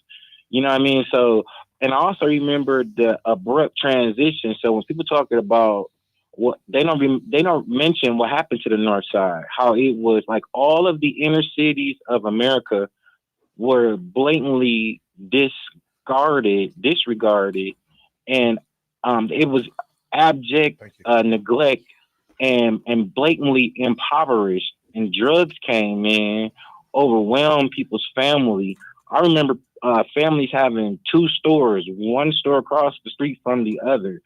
You know what I mean? So, and I also remember the abrupt transition. So when people talking about what they don't mention what happened to the north side, how it was like all of the inner cities of America were blatantly disregarded, and it was abject neglect and blatantly impoverished, and drugs came in, overwhelmed people's family. I remember families having two stores, one store across the street from the other.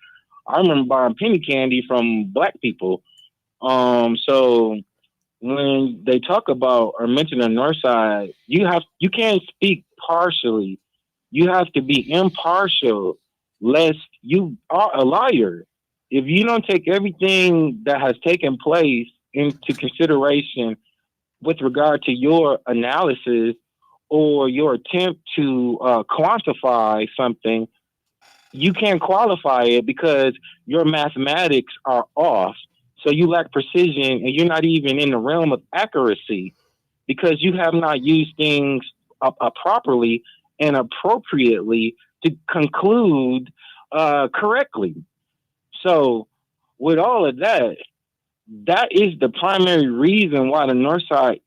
I remember buying penny candy from black people. So when they talk about or mention the north side, you can't speak partially. You have to be impartial, lest you are a liar. If you don't take everything that has taken place into consideration with regard to your analysis or your attempt to quantify something, you can't qualify it because your mathematics are off. So you lack precision, and you're not even in the realm of accuracy because you have not used things properly and appropriately to conclude correctly. So with all of that, that is the primary reason why the north side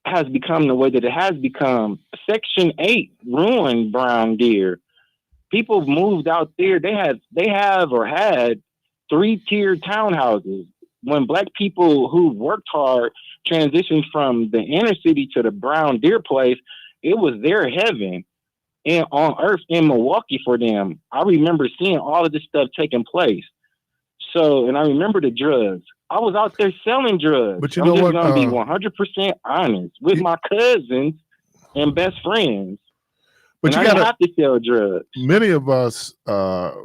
has become the way that it has become. Section 8 ruined Brown Deer. People moved out there. They had 3-tiered townhouses. When black people who worked hard transitioned from the inner city to the Brown Deer place, it was their heaven and on earth in Milwaukee for them. I remember seeing all of this stuff taking place. So, and I remember the drugs. I was out there selling drugs. But you know what? I'm just going to be 100% honest with my cousins and best friends. But and you got have to sell drugs. Many of us,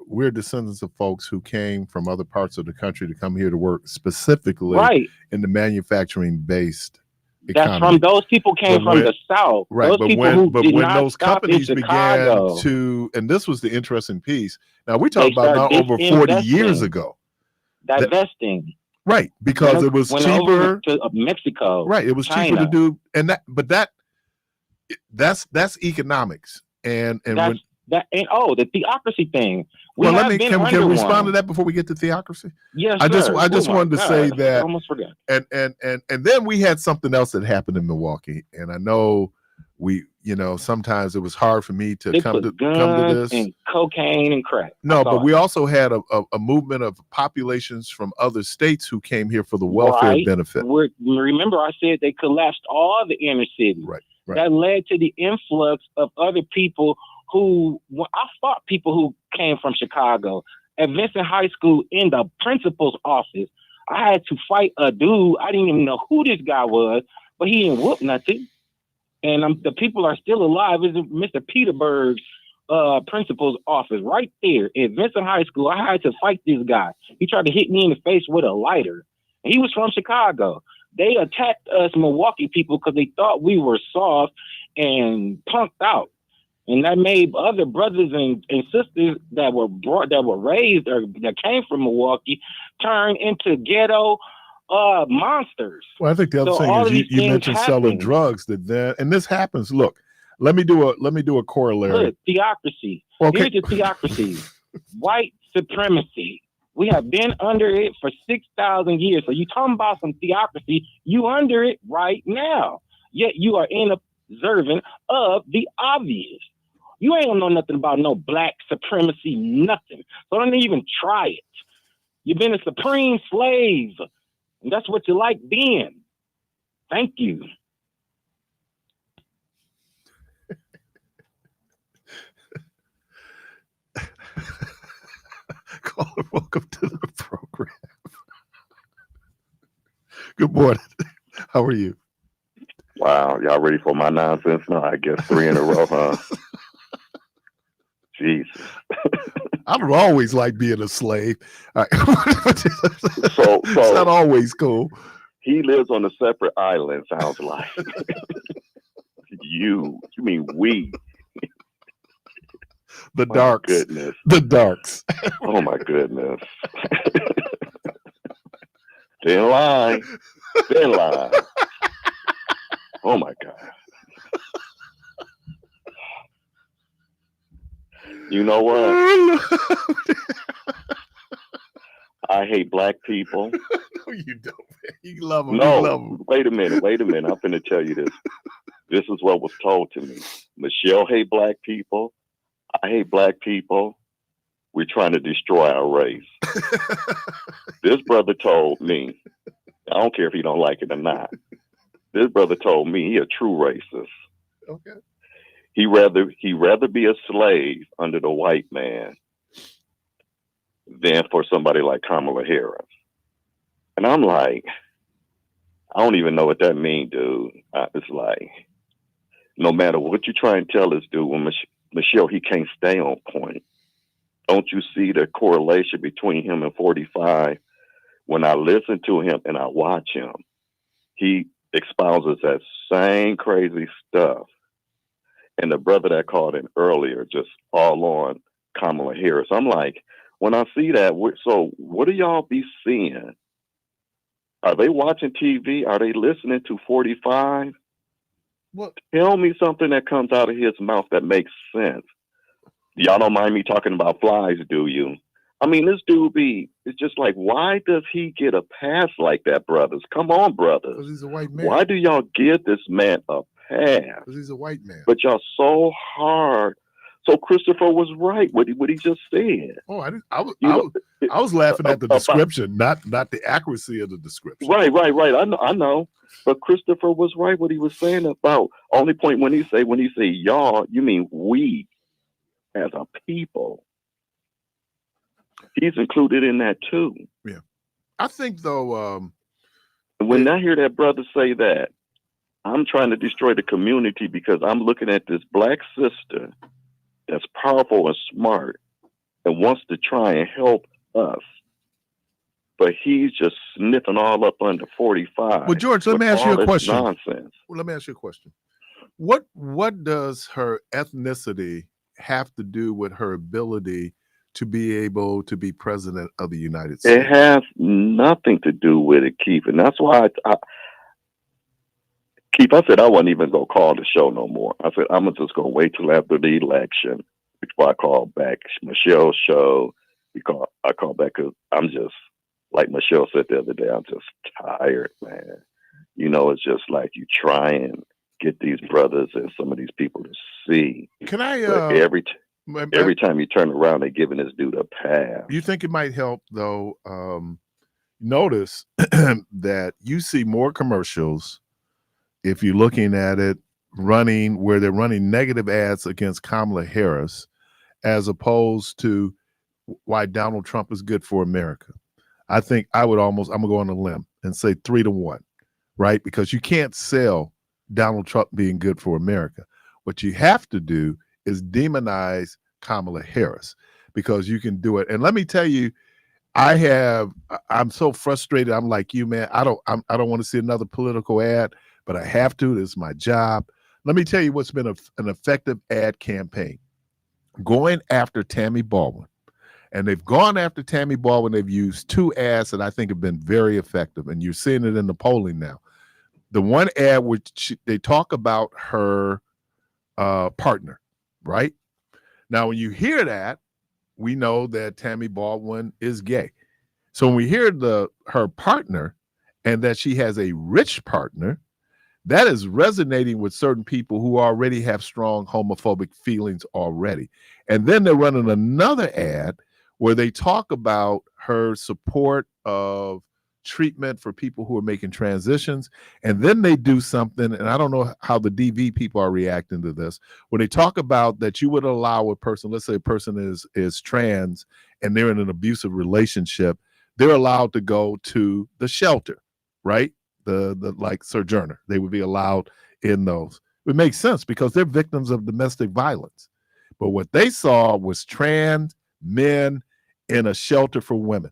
we're descendants of folks who came from other parts of the country to come here to work specifically in the manufacturing-based economy. That's from those people came from the South. Right, those but when those companies began to, and this was the interesting piece. Now we're talking about now over 40 years ago. Divesting. Right, because it was cheaper to Mexico. Right, it was China. cheaper to do, and that's economics, and the theocracy thing. Can we respond to that before we get to theocracy? Yes, I just wanted to say that. I almost forgot. And then we had something else that happened in Milwaukee, and I know sometimes it was hard for me to come to this. And cocaine and crack. No, but we also had a movement of populations from other states who came here for the welfare benefit. Remember, I said they collapsed all the inner cities. Right. That led to the influx of other people I fought people who came from Chicago at Vincent High School in the principal's office. I had to fight a dude. I didn't even know who this guy was, but he didn't whoop nothing. And the people are still alive. It's Mr. Peterberg's principal's office right there at Vincent High School. I had to fight this guy. He tried to hit me in the face with a lighter. He was from Chicago. They attacked us Milwaukee people because they thought we were soft and punked out. And that made other brothers and sisters that were raised or that came from Milwaukee turn into ghetto monsters. Well, I think the other thing is you mentioned selling drugs. And this happens. Look, let me do a corollary. Look, theocracy. Okay. Here's the theocracy. White supremacy. We have been under it for 6,000 years. So you talking about some theocracy, you under it right now. Yet you are observant of the obvious. You ain't gonna know nothing about no black supremacy, nothing. So don't even try it. You've been a supreme slave. And that's what you like being. Thank you. Caller, welcome to the program. Good morning. How are you? Wow, y'all ready for my nonsense now? I guess 3 in a row, huh? Jesus. I don't always like being a slave. All right. So It's not always cool. he lives on a separate island, sounds like. You mean we. The My darks. goodness. The darks. Oh my goodness. Stay in line. Stay in line. Oh my God. You know what? I hate black people. No, you don't, man. You love them. No, You love them. wait a minute. I'm finna tell you this. This is what was told to me. Michelle hate black people. I hate black people. We're trying to destroy our race. This brother told me, I don't care if he don't like it or not. This brother told me he a true racist. Okay. He rather be a slave under the white man than for somebody like Kamala Harris. And I'm like, I don't even know what that means, dude. It's like, no matter what you try and tell this dude, when Michelle, he can't stay on point. Don't you see the correlation between him and 45? When I listen to him and I watch him, he espouses that same crazy stuff. And the brother that called in earlier, just all on Kamala Harris. I'm like, when I see that, so what do y'all be seeing? Are they watching TV? Are they listening to 45? What? Tell me something that comes out of his mouth that makes sense. Y'all don't mind me talking about flies, do you? I mean, this dude it's just like, why does he get a pass like that, brothers? Come on, brothers. Because he's a white man. Why do y'all give this man a pass? Because he's a white man. But y'all so hard. So Christopher was right. What he just said. Oh, I was laughing at the description, not the accuracy of the description. Right. I know. But Christopher was right. What he was saying about only point when he say y'all, you mean we as a people. He's included in that too. Yeah, I think though. When I hear that brother say that, I'm trying to destroy the community because I'm looking at this black sister that's powerful and smart and wants to try and help us. But he's just sniffing all up under 45. Well, George, let me ask you a question. Nonsense. Well, let me ask you a question. What does her ethnicity have to do with her ability to be able to be president of the United States? It has nothing to do with it, Keith. And that's why Keith, I said I wasn't even going to call the show no more. I said, I'm just going to wait till after the election before I call back Michelle's show. I call back because I'm just, like Michelle said the other day, I'm just tired, man. You know, it's just like you try and get these brothers and some of these people to see. Can I... Every time you turn around, they're giving this dude a pass. You think it might help, though? Notice that you see more commercials, if you're looking at it, where they're running negative ads against Kamala Harris, as opposed to why Donald Trump is good for America. I think I'm going to go on a limb and say 3-1, right? Because you can't sell Donald Trump being good for America. What you have to do is demonize Kamala Harris, because you can do it. And let me tell you, I'm so frustrated. I'm like you, man. I don't want to see another political ad, but I have to. This is my job. Let me tell you what's been an effective ad campaign. Going after Tammy Baldwin. And they've gone after Tammy Baldwin. They've used 2 ads that I think have been very effective. And you're seeing it in the polling now. The one ad which they talk about her partner, right? Now, when you hear that, we know that Tammy Baldwin is gay. So when we hear her partner and that she has a rich partner, that is resonating with certain people who already have strong homophobic feelings already. And then they're running another ad where they talk about her support of treatment for people who are making transitions. And then they do something, and I don't know how the DV people are reacting to this, when they talk about that you would allow a person, let's say a person is trans and they're in an abusive relationship, they're allowed to go to the shelter, right? The like sojourner, they would be allowed in those. It makes sense because they're victims of domestic violence. But what they saw was trans men in a shelter for women.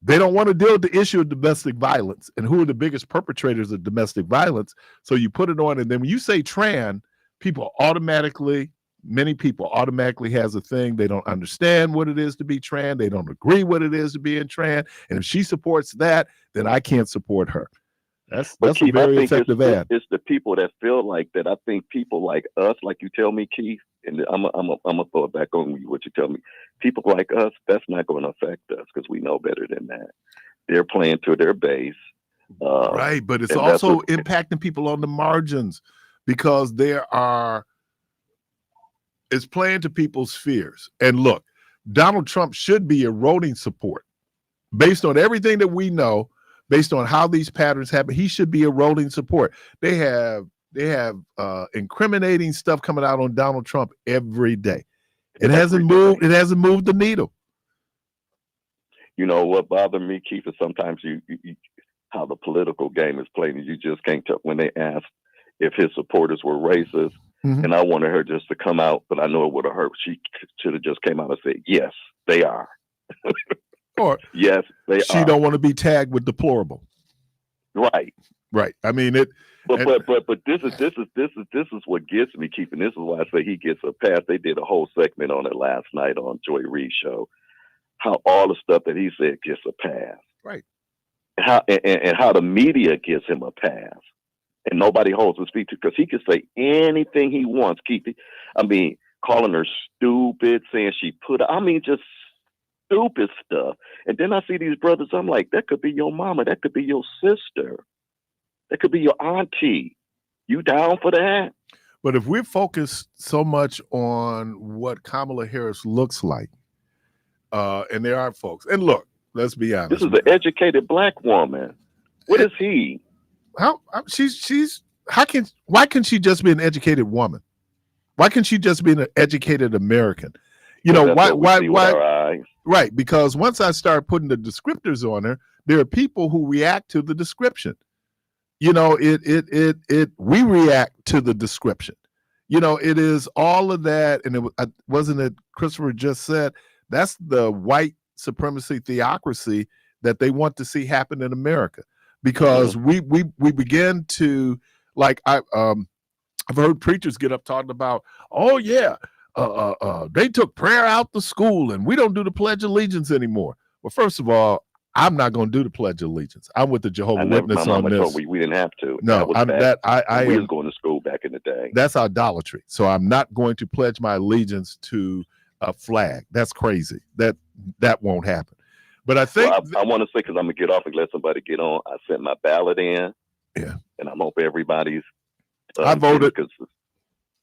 They don't want to deal with the issue of domestic violence and who are the biggest perpetrators of domestic violence. So you put it on, and then when you say trans, many people automatically has a thing. They don't understand what it is to be trans. They don't agree what it is to be in trans. And if she supports that, then I can't support her. That's Keith, a very effective ad. It's the people that feel like that. I think people like us, like you tell me, Keith, and I'm gonna throw it back on you, what you tell me. People like us, that's not going to affect us because we know better than that. They're playing to their base. Right, but it's also impacting people on the margins because it's playing to people's fears. And look, Donald Trump should be eroding support based on everything that we know. Based on how these patterns happen, he should be eroding support. They have incriminating stuff coming out on Donald Trump every day. It hasn't moved the needle. You know what bothered me, Keith, is sometimes you how the political game is played, and you just can't tell. When they asked if his supporters were racist, and I wanted her just to come out, but I know it would have hurt. She should have just came out and said, "Yes, they are." Or yes, she don't want to be tagged with deplorable. Right. I mean it. But this is what gets me, Keith, and this is why I say he gets a pass. They did a whole segment on it last night on Joy Reid's show. How all the stuff that he said gets a pass. Right. How the media gives him a pass, and nobody holds his feet to, because he can say anything he wants, Keith. I mean, calling her stupid, saying she just stupid stuff. And then I see these brothers, I'm like, that could be your mama, that could be your sister, that could be your auntie. You down for that? But if we're focused so much on what Kamala Harris looks like, and there are folks, and look, let's be honest. This is an educated black woman. What is he? Why can't she just be an educated woman? Why can't she just be an educated American? You know, why? Right, because once I start putting the descriptors on her, there are people who react to the description. You know, we react to the description. You know, it is all of that, and wasn't it Christopher just said, that's the white supremacy theocracy that they want to see happen in America. Because we begin to, like, I've heard preachers get up talking about, oh yeah, they took prayer out the school and we don't do the Pledge of Allegiance anymore. Well, first of all, I'm not going to do the Pledge of Allegiance. I'm with the Jehovah's Witness on this. We didn't have to. No, we was going to school back in the day. That's idolatry. So I'm not going to pledge my allegiance to a flag. That's crazy. That won't happen. But I think I want to say, because I'm gonna get off and let somebody get on. I sent my ballot in. Yeah, and I'm hoping everybody's. I voted because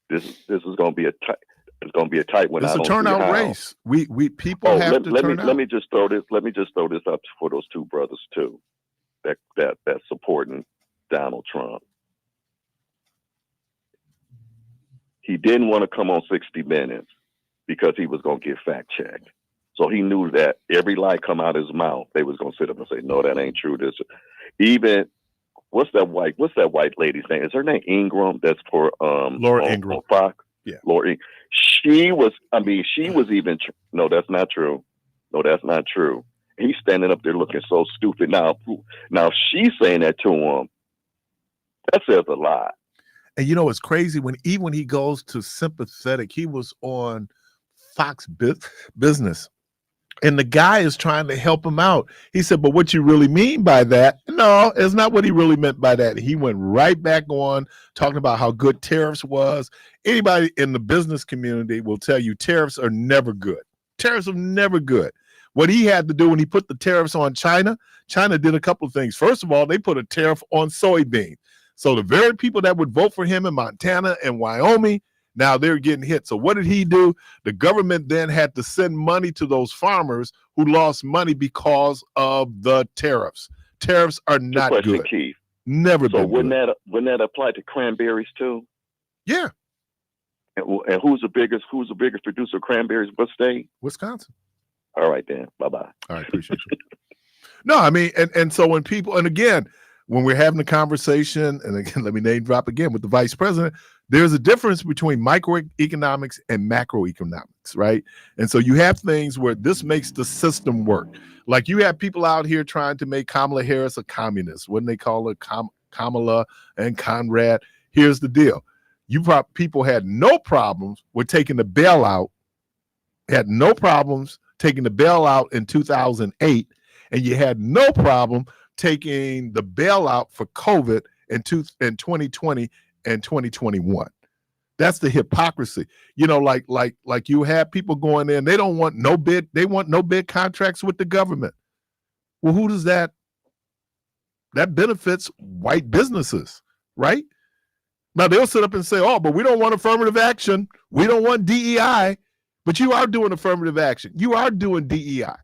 this is going to be a tight. It's going to be a tight one. It's a turnout race. We people have to turn out. Let me just throw this up for those two brothers too, that's supporting Donald Trump. He didn't want to come on 60 Minutes because he was going to get fact checked. So he knew that every lie come out of his mouth, they was going to sit up and say, "No, that ain't true." This, even what's that white lady's name? Is her name Ingram? That's for Laura Ingram. Fox. Yeah, Laura. She was. I mean, she was even. No, that's not true. No, that's not true. He's standing up there looking so stupid. Now she's saying that to him. That says a lot. And you know, it's crazy when he goes to sympathetic, he was on Fox Business. And the guy is trying to help him out. He said, but what you really mean by that? No, it's not what he really meant by that. He went right back on talking about how good tariffs was. Anybody in the business community will tell you tariffs are never good. Tariffs are never good. What he had to do when he put the tariffs on China did a couple of things. First of all, they put a tariff on soybeans. So the very people that would vote for him in Montana and Wyoming, now they're getting hit. So what did he do? The government then had to send money to those farmers who lost money because of the tariffs. Tariffs are not good. Keith. Never so been good. Wouldn't that apply to cranberries too? Yeah. And who's the biggest producer of cranberries? What state? Wisconsin. All right then. Bye-bye. All right, appreciate you. No, I mean, and so when people, and again, when we're having a conversation, and again, let me name drop again with the vice president, there's a difference between microeconomics and macroeconomics, right? And so you have things where this makes the system work. Like you have people out here trying to make Kamala Harris a communist. Wouldn't they call her Kamala and Conrad? Here's the deal. People had no problems with taking the bailout, had no problems taking the bailout in 2008, and you had no problem taking the bailout for COVID in 2020 and 2021. That's the hypocrisy. You know, like you have people going in, they don't want no bid, they want no bid contracts with the government. Well, who does that benefits white businesses, right? Now they'll sit up and say, oh, but we don't want affirmative action. We don't want DEI, but you are doing affirmative action. You are doing DEI.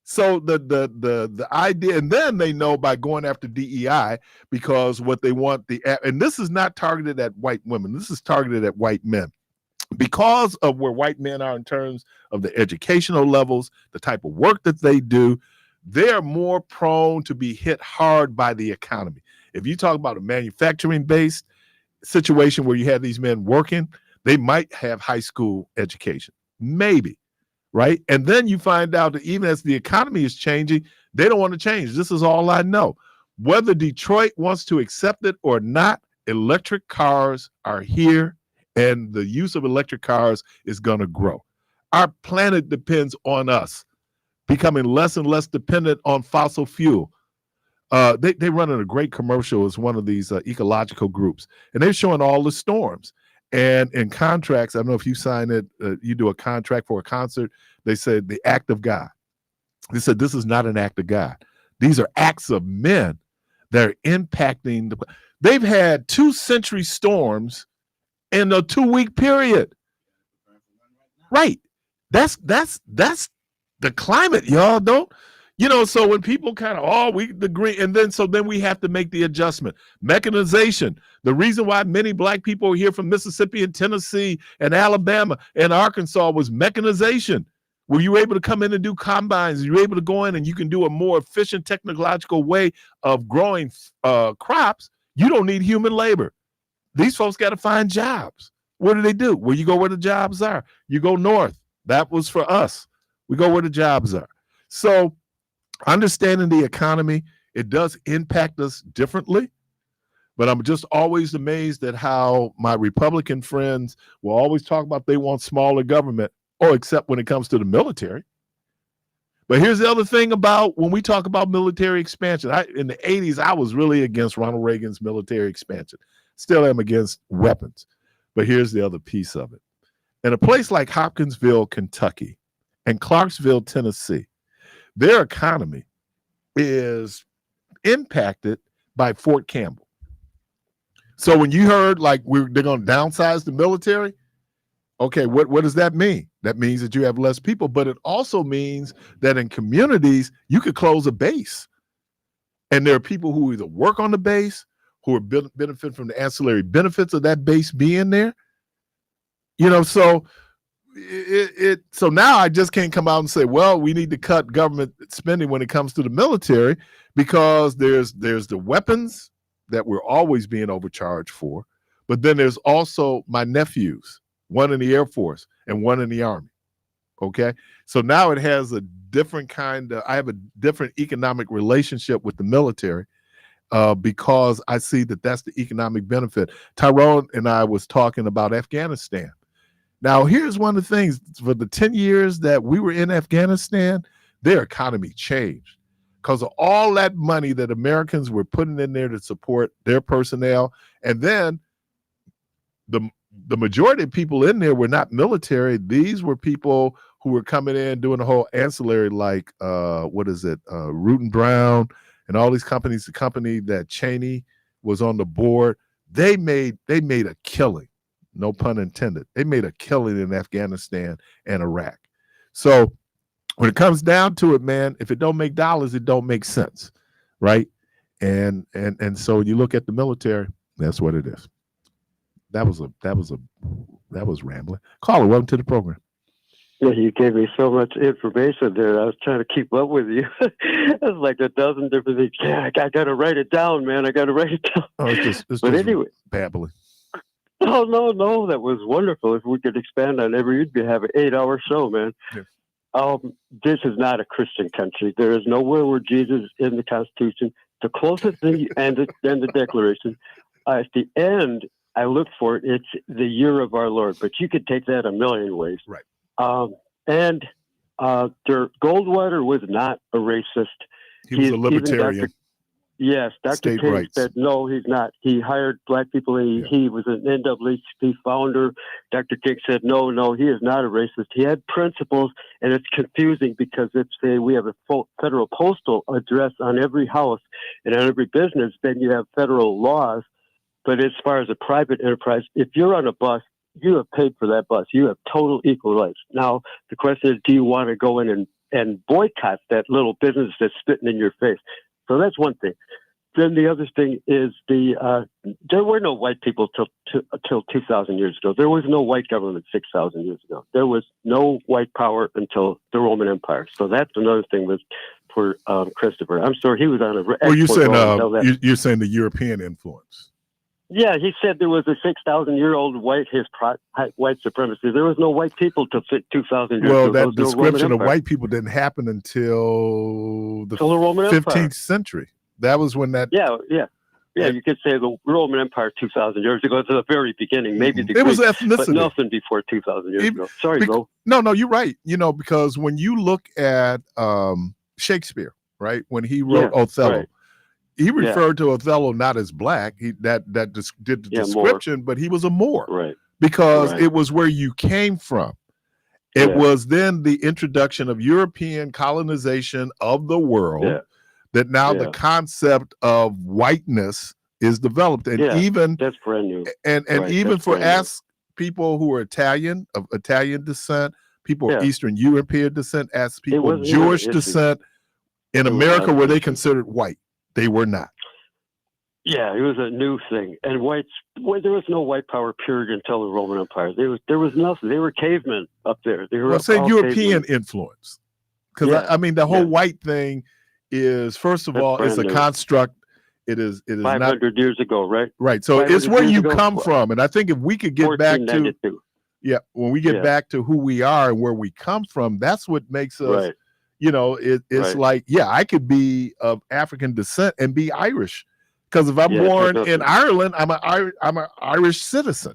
So the idea, and then they know by going after DEI, because what they want, and this is not targeted at white women, this is targeted at white men. Because of where white men are in terms of the educational levels, the type of work that they do, they're more prone to be hit hard by the economy. If you talk about a manufacturing-based situation where you have these men working, they might have high school education, maybe. Right. And then you find out that even as the economy is changing, they don't want to change. This is all I know. Whether Detroit wants to accept it or not, electric cars are here, and the use of electric cars is going to grow. Our planet depends on us becoming less and less dependent on fossil fuel. They run a great commercial as one of these ecological groups, and they're showing all the storms. And in contracts, I don't know if you sign it, you do a contract for a concert, they said the act of God. They said this is not an act of God. These are acts of men that are impacting. They've had 2 century storms in a 2-week period. Right. That's the climate, y'all. Don't. You know, so when people kind of, we agree, and then we have to make the adjustment. Mechanization. The reason why many black people are here from Mississippi and Tennessee and Alabama and Arkansas was mechanization. Were you able to come in and do combines? You're able to go in and you can do a more efficient technological way of growing crops. You don't need human labor. These folks got to find jobs. What do? Well, you go where the jobs are. You go north. That was for us. We go where the jobs are. So understanding the economy, it does impact us differently, but I'm just always amazed at how my Republican friends will always talk about they want smaller government, except when it comes to the military. But here's the other thing about when we talk about military expansion. In the 80s, I was really against Ronald Reagan's military expansion. Still am against weapons. But here's the other piece of it. In a place like Hopkinsville, Kentucky, and Clarksville, Tennessee, their economy is impacted by Fort Campbell. So when you heard like they're going to downsize the military, okay, what does that mean? That means that you have less people, but it also means that in communities, you could close a base. And there are people who either work on the base, who are benefit from the ancillary benefits of that base being there. You know, so so now I just can't come out and say, well, we need to cut government spending when it comes to the military, because there's the weapons that we're always being overcharged for, but then there's also my nephews one in the Air Force, and one in the Army. Okay. So now it has a different I have a different economic relationship with the military because I see that that's the economic benefit. Tyrone and I was talking about Afghanistan. Now, here's one of the things. For the 10 years that we were in Afghanistan, their economy changed because of all that money that Americans were putting in there to support their personnel. And then the majority of people in there were not military. These were people who were coming in doing the whole ancillary, like Root and Brown and all these companies. The company that Cheney was on the board, they made a killing. No pun intended. They made a killing in Afghanistan and Iraq. So when it comes down to it, man, if it don't make dollars, it don't make sense, right? And so you look at the military, that's what it is. That was rambling. Caller, welcome to the program. Yeah, you gave me so much information there. I was trying to keep up with you. It was like a dozen different things. Yeah, I got to write it down, man. I got to write it down. Oh, it's just anyway, babbling. No, that was wonderful. If we could expand on you'd have an 8-hour show, man. Yeah. This is not a Christian country. There is nowhere where Jesus is in the Constitution. The closest thing, and the Declaration. At the end, I looked for it. It's the year of our Lord, but you could take that a million ways. Right. Goldwater was not a racist. He was a libertarian. Yes, Dr. King rights. said, no, he's not. He hired black people, and he was an NAACP founder. Dr. King said, no, he is not a racist. He had principles, and it's confusing because if, say, we have a federal postal address on every house and on every business, then you have federal laws. But as far as a private enterprise, if you're on a bus, you have paid for that bus. You have total equal rights. Now, the question is, do you want to go in and boycott that little business that's spitting in your face? So that's one thing. Then the other thing is there were no white people till 2,000 years ago. There was no white government 6,000 years ago. There was no white power until the Roman Empire. So that's another thing for Christopher. I'm sorry, he was on a. Well, you're saying the European influence. Yeah, he said there was a 6,000-year-old white supremacy. There was no white people till 2,000 years ago. Well, that description of white people didn't happen until the 15th century. That was when that. Yeah. You could say the Roman Empire 2,000 years ago. To the very beginning, maybe the Greek, was ethnicity, but nothing before 2,000 years ago. Sorry, Joe. No, you're right. Because when you look at Shakespeare, right, when he wrote Othello. Right. He referred to Othello not as black. He did the description, Moor. But he was a Moor, right? Because it was where you came from. It was then the introduction of European colonization of the world that now the concept of whiteness is developed, and even that's brand new. And even for people who are Italian of Italian descent, people of Eastern European descent, as people of Jewish descent in America, were they considered white? They were not. Yeah, it was a new thing. And there was no white power period until the Roman Empire. There was nothing. They were cavemen up there. They were European influence. Because the whole white thing is, first of all, it's a construct. It is 500 years ago, right? Right. So it's where you come from. And I think if we could get back to when we get back to who we are and where we come from, that's what makes us. Right. It's like, I could be of African descent and be Irish, because if I'm born in Ireland, I'm an Irish citizen.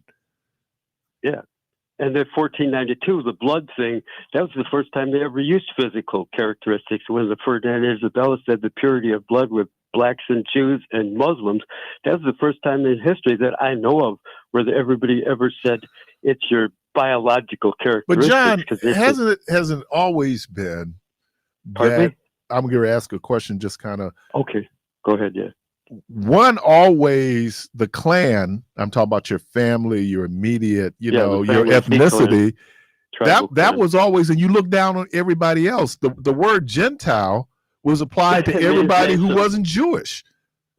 Yeah. And then 1492, the blood thing, that was the first time they ever used physical characteristics. When the Ferdinand and Isabella said the purity of blood with blacks and Jews and Muslims, that was the first time in history that I know of where everybody ever said it's your biological characteristics. But John, hasn't always been that, I'm going to ask a question just kind of. Okay, go ahead, One, always the clan, I'm talking about your family, your immediate, your ethnicity, that was always, and you look down on everybody else. The word Gentile was applied to everybody who wasn't Jewish.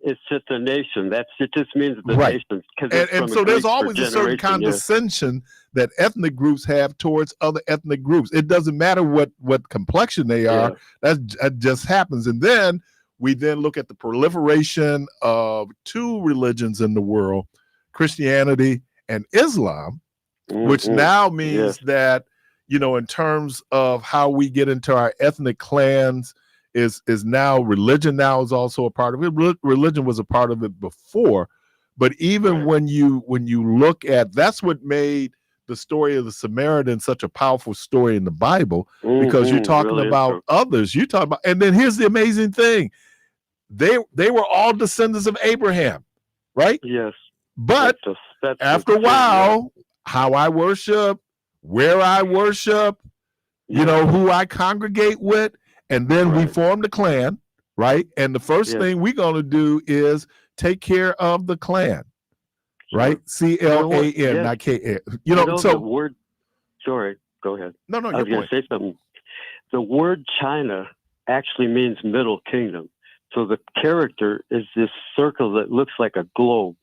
It's just a nation. It just means the nation. And so there's always a certain condescension that ethnic groups have towards other ethnic groups. It doesn't matter what complexion they are. That just happens. And then we look at the proliferation of two religions in the world, Christianity and Islam. which now means that, you know, in terms of how we get into our ethnic clans, is now religion now is also a part of it. Religion was a part of it before, but even when you look at, that's what made the story of the Samaritan such a powerful story in the Bible, because you're talking really about others. You talk about, and then here's the amazing thing: they were all descendants of Abraham, right? Yes. But that's after a while, how I worship, where I worship, you know, who I congregate with. And then we formed a clan, right? And the first thing we're going to do is take care of the clan, right? CLAN, not KN. You know, so the word. Sorry, go ahead. No, I was going to say something. The word China actually means Middle Kingdom. So the character is this circle that looks like a globe.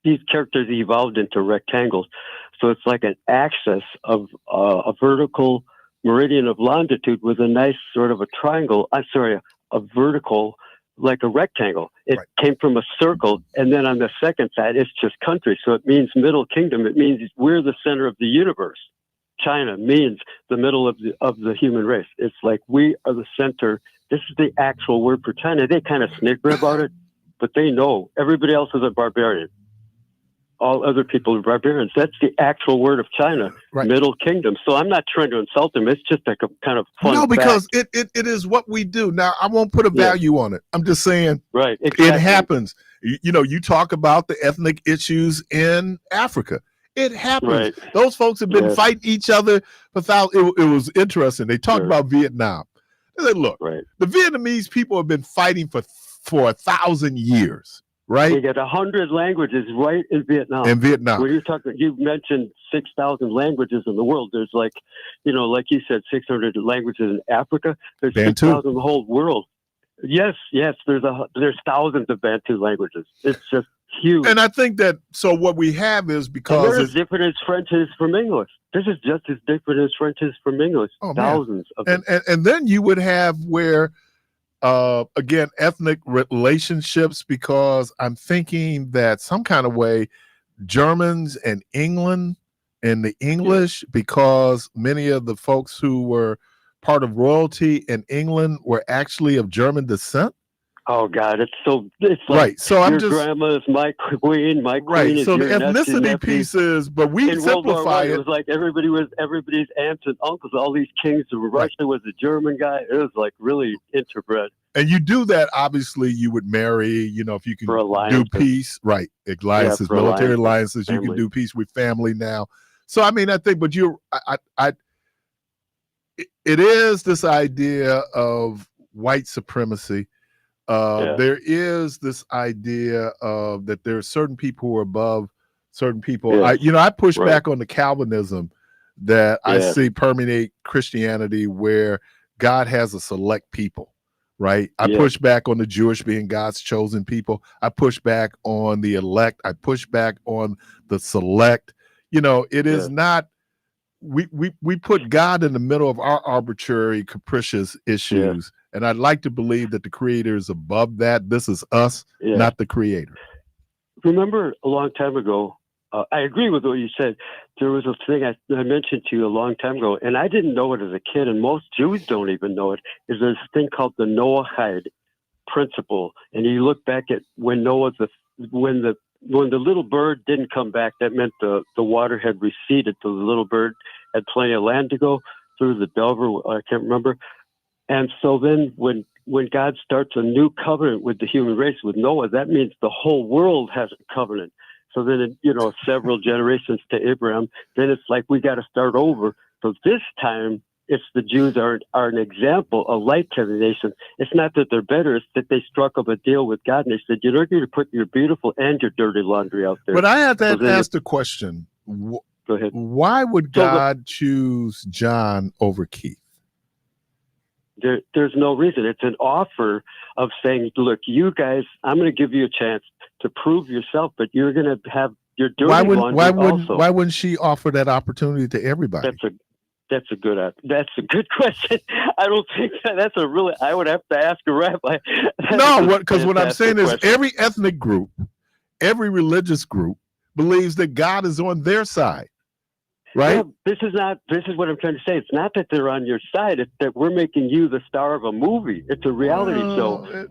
These characters evolved into rectangles, so it's like an axis of a vertical meridian of longitude with a nice sort of a triangle. A vertical, like a rectangle. It came from a circle, and then on the second side, it's just country. So it means Middle Kingdom. It means we're the center of the universe. China means the middle of the human race. It's like we are the center. This is the actual word for China. They kind of snicker about it, but they know everybody else is a barbarian. All other people are barbarians. That's the actual word of China, Middle Kingdom. So I'm not trying to insult them. It's just like a kind of fun No, because fact. it is what we do. Now, I won't put a value on it. I'm just saying exactly. It happens. You know, you talk about the ethnic issues in Africa. It happens. Those folks have been fighting each other for thousands. It was interesting. They talked about Vietnam. They said, look, the Vietnamese people have been fighting for 1,000 years. Right, they got 100 languages right in Vietnam. When you're talking, you mentioned 6,000 languages in the world. There's like, you know, like you said, 600 languages in Africa. There's 6,000 in the whole world. Yes, there's thousands of Bantu languages. It's just huge. And I think that what we have is because they're as different as French is from English. This is just as different as French is from English. Thousands of them. And then you would have where. Again, ethnic relationships, because I'm thinking that some kind of way Germans and England and the English, because many of the folks who were part of royalty in England were actually of German descent. Oh God, it's like So I'm your grandma is my queen is so your the ethnicity pieces, but we simplify it. It was like everybody's aunts and uncles. All these kings. Russia was a German guy. It was like really interbred. And you do that, obviously, you would marry, you know, if you can do peace, alliances, military alliances, you can do peace with family now. So, I mean, I think, but it is this idea of white supremacy. There is this idea of that there are certain people who are above certain people. I push back on the Calvinism that I see permeate Christianity, where God has a select people. Right. I push back on the Jewish being God's chosen people. I push back on the elect. I push back on the select. You know, it is not, we put God in the middle of our arbitrary, capricious issues. And I'd like to believe that the creator is above that. This is us, not the creator. Remember a long time ago, I agree with what you said. There was a thing I mentioned to you a long time ago, and I didn't know it as a kid, and most Jews don't even know it, is this thing called the Noahide principle. And you look back at when when the little bird didn't come back, that meant the water had receded, so the little bird had plenty of land to go through the dove, or I can't remember. And so then when God starts a new covenant with the human race, with Noah, that means the whole world has a covenant. So then, several generations to Abraham, then it's like we got to start over. So this time, it's the Jews are an example, a light to the nation. It's not that they're better, it's that they struck up a deal with God, and they said, you're not going to put your beautiful and your dirty laundry out there. But I have to ask the question, go ahead. Why would God choose John over Keith? There's no reason. It's an offer of saying, look, you guys, I'm going to give you a chance to prove yourself, but you're going to have your dirty laundry also. Why wouldn't she offer that opportunity to everybody? That's a good question. I don't think that's a really. I would have to ask a rabbi. No, because what I'm saying is every ethnic group, every religious group believes that God is on their side. right? Yeah, this is what I'm trying to say. It's not that they're on your side. It's that we're making you the star of a movie. It's a reality show.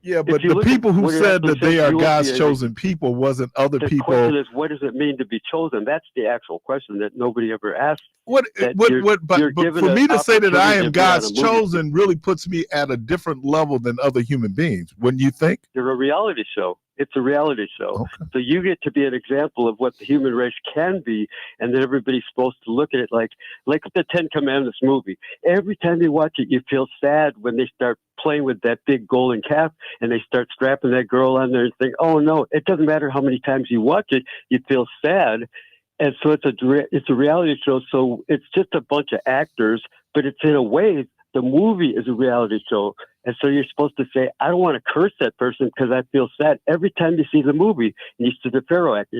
Yeah, but you the look at people who what it said that actually they says, are you will God's see a- chosen people wasn't other The people. question is, what does it mean to be chosen? That's the actual question that nobody ever asked. But for me to say that I am God's chosen really puts me at a different level than other human beings. Wouldn't you think? You're a reality show. It's a reality show. Okay. So you get to be an example of what the human race can be, and then everybody's supposed to look at it like the Ten Commandments movie. Every time you watch it, you feel sad when they start playing with that big golden calf and they start strapping that girl on there and think, oh no, it doesn't matter how many times you watch it, you feel sad. And so it's a reality show. So it's just a bunch of actors, but it's in a way, the movie is a reality show. And so you're supposed to say, I don't want to curse that person because I feel sad. Every time you see the movie, and you see the Pharaoh act,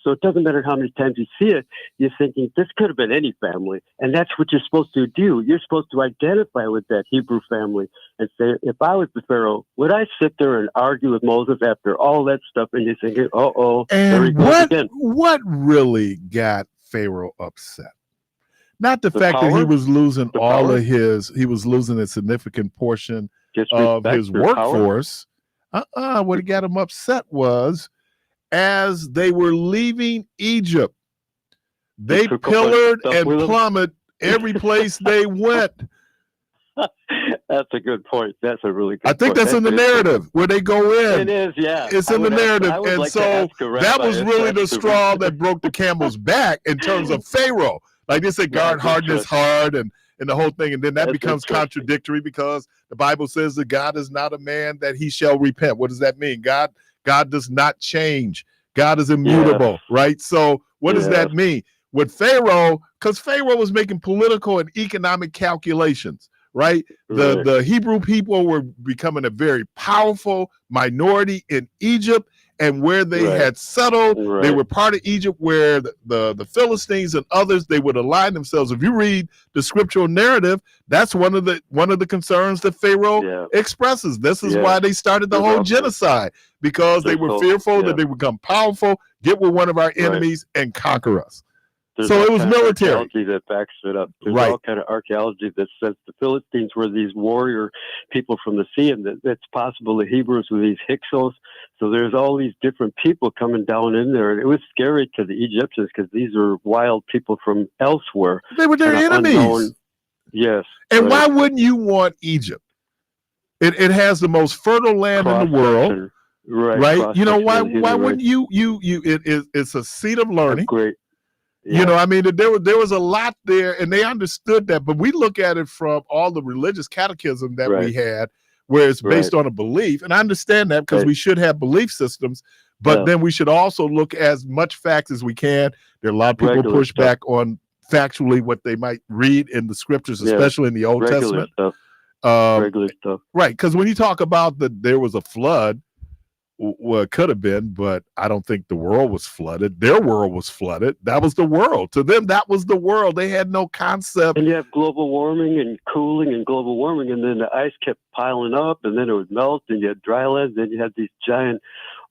so it doesn't matter how many times you see it, you're thinking, this could have been any family. And that's what you're supposed to do. You're supposed to identify with that Hebrew family and say, if I was the Pharaoh, would I sit there and argue with Moses after all that stuff? And you're thinking, there he goes again. What really got Pharaoh upset? Not the fact power? that he was losing He was losing a significant portion of his workforce. What got him upset was as they were leaving Egypt, they pillared and plummeted every place they went. That's a good point. That's a really good point. I think that's in the narrative where they go in. It is, yeah. It's in the narrative. And so that was really the straw that broke the camel's back in terms of Pharaoh. Like they said, God hardened his heart and the whole thing. And then that becomes contradictory because the Bible says that God is not a man that he shall repent. What does that mean? God does not change. God is immutable, right? So what does that mean? With Pharaoh, because Pharaoh was making political and economic calculations, right? The Hebrew people were becoming a very powerful minority in Egypt, and where they had settled, they were part of Egypt where the Philistines and others, they would align themselves. If you read the scriptural narrative, that's one of the concerns that Pharaoh expresses. This is why they started the whole genocide, because they were fearful that they would become powerful, get with one of our enemies and conquer us. There's so it was military. Archaeology that backs it up. There's all kind of archaeology that says the Philistines were these warrior people from the sea, and that it's possible the Hebrews were these Hyksos. So there's all these different people coming down in there. And it was scary to the Egyptians because these are wild people from elsewhere. They were their enemies. Unknown. Yes. And why wouldn't you want Egypt? It has the most fertile land in the world. Right. You know, why wouldn't you it's a seat of learning. Great. You know, I mean, there was a lot there, and they understood that. But we look at it from all the religious catechism that we had, where it's based on a belief. And I understand that because we should have belief systems, but then we should also look as much facts as we can. There are a lot of people push back on factually what they might read in the scriptures, especially in the Old Testament. Regular stuff. Right, because when you talk about there was a flood, well, it could have been, but I don't think the world was flooded. Their world was flooded. That was the world. To them, that was the world. They had no concept. And you have global warming and cooling and global warming, and then the ice kept piling up, and then it would melt, and you had dry land, then you had these giant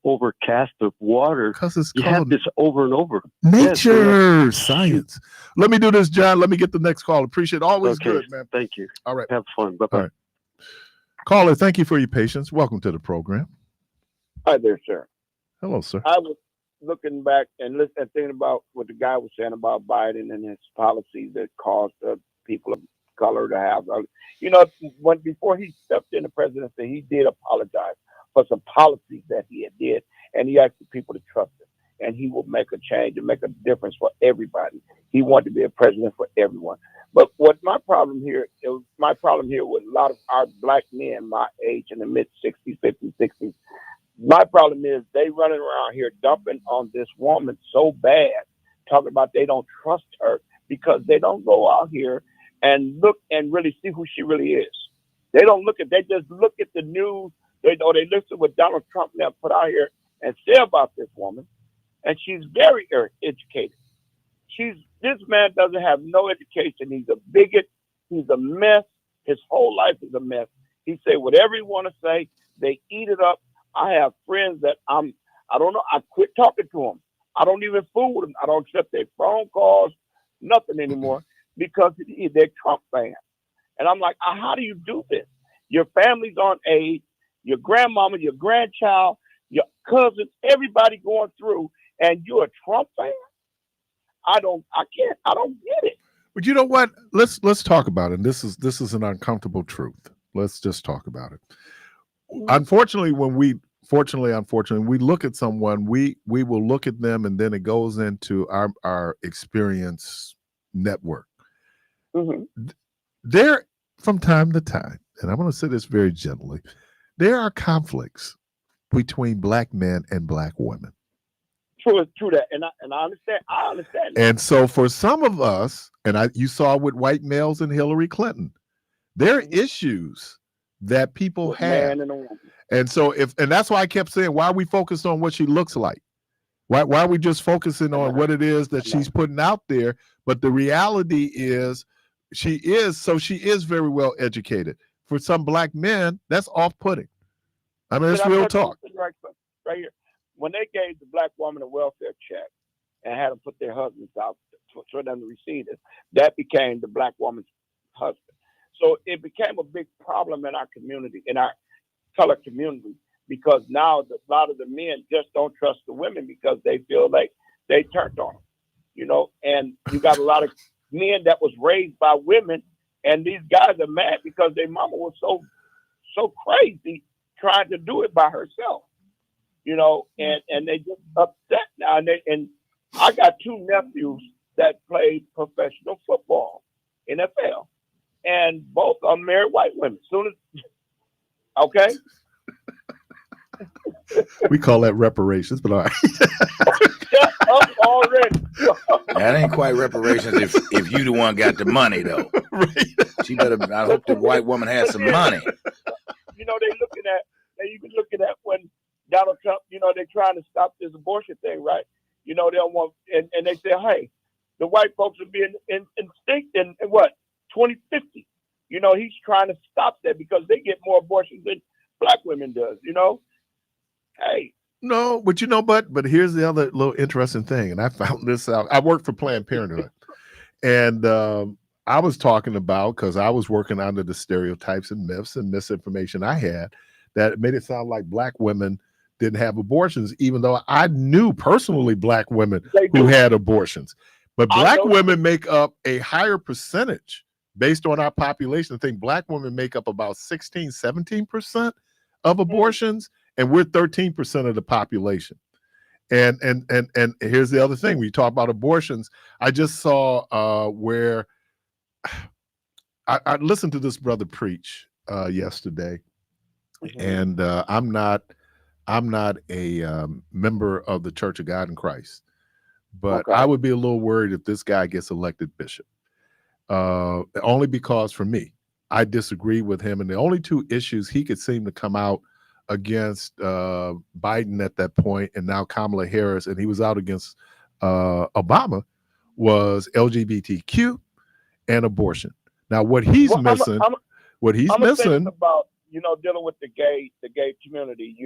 overcast of water. Because you had this over and over. Nature, science. Let me do this, John. Let me get the next call. Appreciate it. Always good, man. Thank you. All right. Have fun. Bye-bye. All right. Caller, thank you for your patience. Welcome to the program. Hi there, sir. Hello, sir. I was looking back and thinking about what the guy was saying about Biden and his policies that caused the people of color to have. You know, before he stepped in the presidency, he did apologize for some policies that he did, and he asked the people to trust him, and he will make a change and make a difference for everybody. He wanted to be a president for everyone. But what my problem here with a lot of our black men my age in the mid 60s, 50s, 60s. My problem is they running around here dumping on this woman so bad, talking about they don't trust her because they don't go out here and look and really see who she really is. They just look at the news, they listen to what Donald Trump now put out here and say about this woman, and she's very educated. This man doesn't have no education. He's a bigot. He's a mess. His whole life is a mess. He say whatever he want to say. They eat it up. I have friends that I don't know. I quit talking to them. I don't even fool with them. I don't accept their phone calls. nothing anymore because they're Trump fans. And I'm like, how do you do this? Your family's on aid, your grandmama, your grandchild, your cousins, everybody going through, and you're a Trump fan? I don't get it. But you know what? Let's talk about it. This is an uncomfortable truth. Let's just talk about it. Unfortunately, unfortunately, we look at someone, we will look at them, and then it goes into our experience network. Mm-hmm. There, from time to time, and I'm going to say this very gently, there are conflicts between black men and black women. True that, and I understand. I understand that. And so, for some of us, you saw with white males and Hillary Clinton, there are issues that people With have. man and a woman. And so and that's why I kept saying, why are we focused on what she looks like? Why are we just focusing on what it is that she's putting out there? But the reality is she is very well educated. For some black men, that's off-putting. I mean, it's real talk. Right here. When they gave the black woman a welfare check and had them put their husbands out for them to receive it, that became the black woman's husband. So it became a big problem in our community, in our color community, because now a lot of the men just don't trust the women because they feel like they turned on them, and you got a lot of men that was raised by women, and these guys are mad because their mama was so crazy trying to do it by herself, and they just upset now. And I got two nephews that played professional football, NFL, and both are married white women. Okay. We call that reparations, but all right. Shut up already. That ain't quite reparations if you the one got the money though. Right. She better. I hope the white woman has some money. They even looking at when Donald Trump, they're trying to stop this abortion thing, right? They don't want, and they say, hey, the white folks will be extinct in what 2050. He's trying to stop that because they get more abortions than black women does. Hey. No, but here's the other little interesting thing, and I found this out. I worked for Planned Parenthood, and I was talking about, because I was working under the stereotypes and myths and misinformation I had, that made it sound like black women didn't have abortions, even though I knew personally black women who had abortions. But black women make up a higher percentage based on our population. I think black women make up about 16, 17% of abortions, and we're 13% of the population. And here's the other thing. When you talk about abortions, I just saw where I listened to this brother preach yesterday, and I'm not a member of the Church of God in Christ, but I would be a little worried if this guy gets elected bishop, only because for me, I disagree with him, and the only two issues he could seem to come out against Biden at that point, and now Kamala Harris, and he was out against Obama, was LGBTQ and abortion. Now, what he's missing about dealing with the gay community.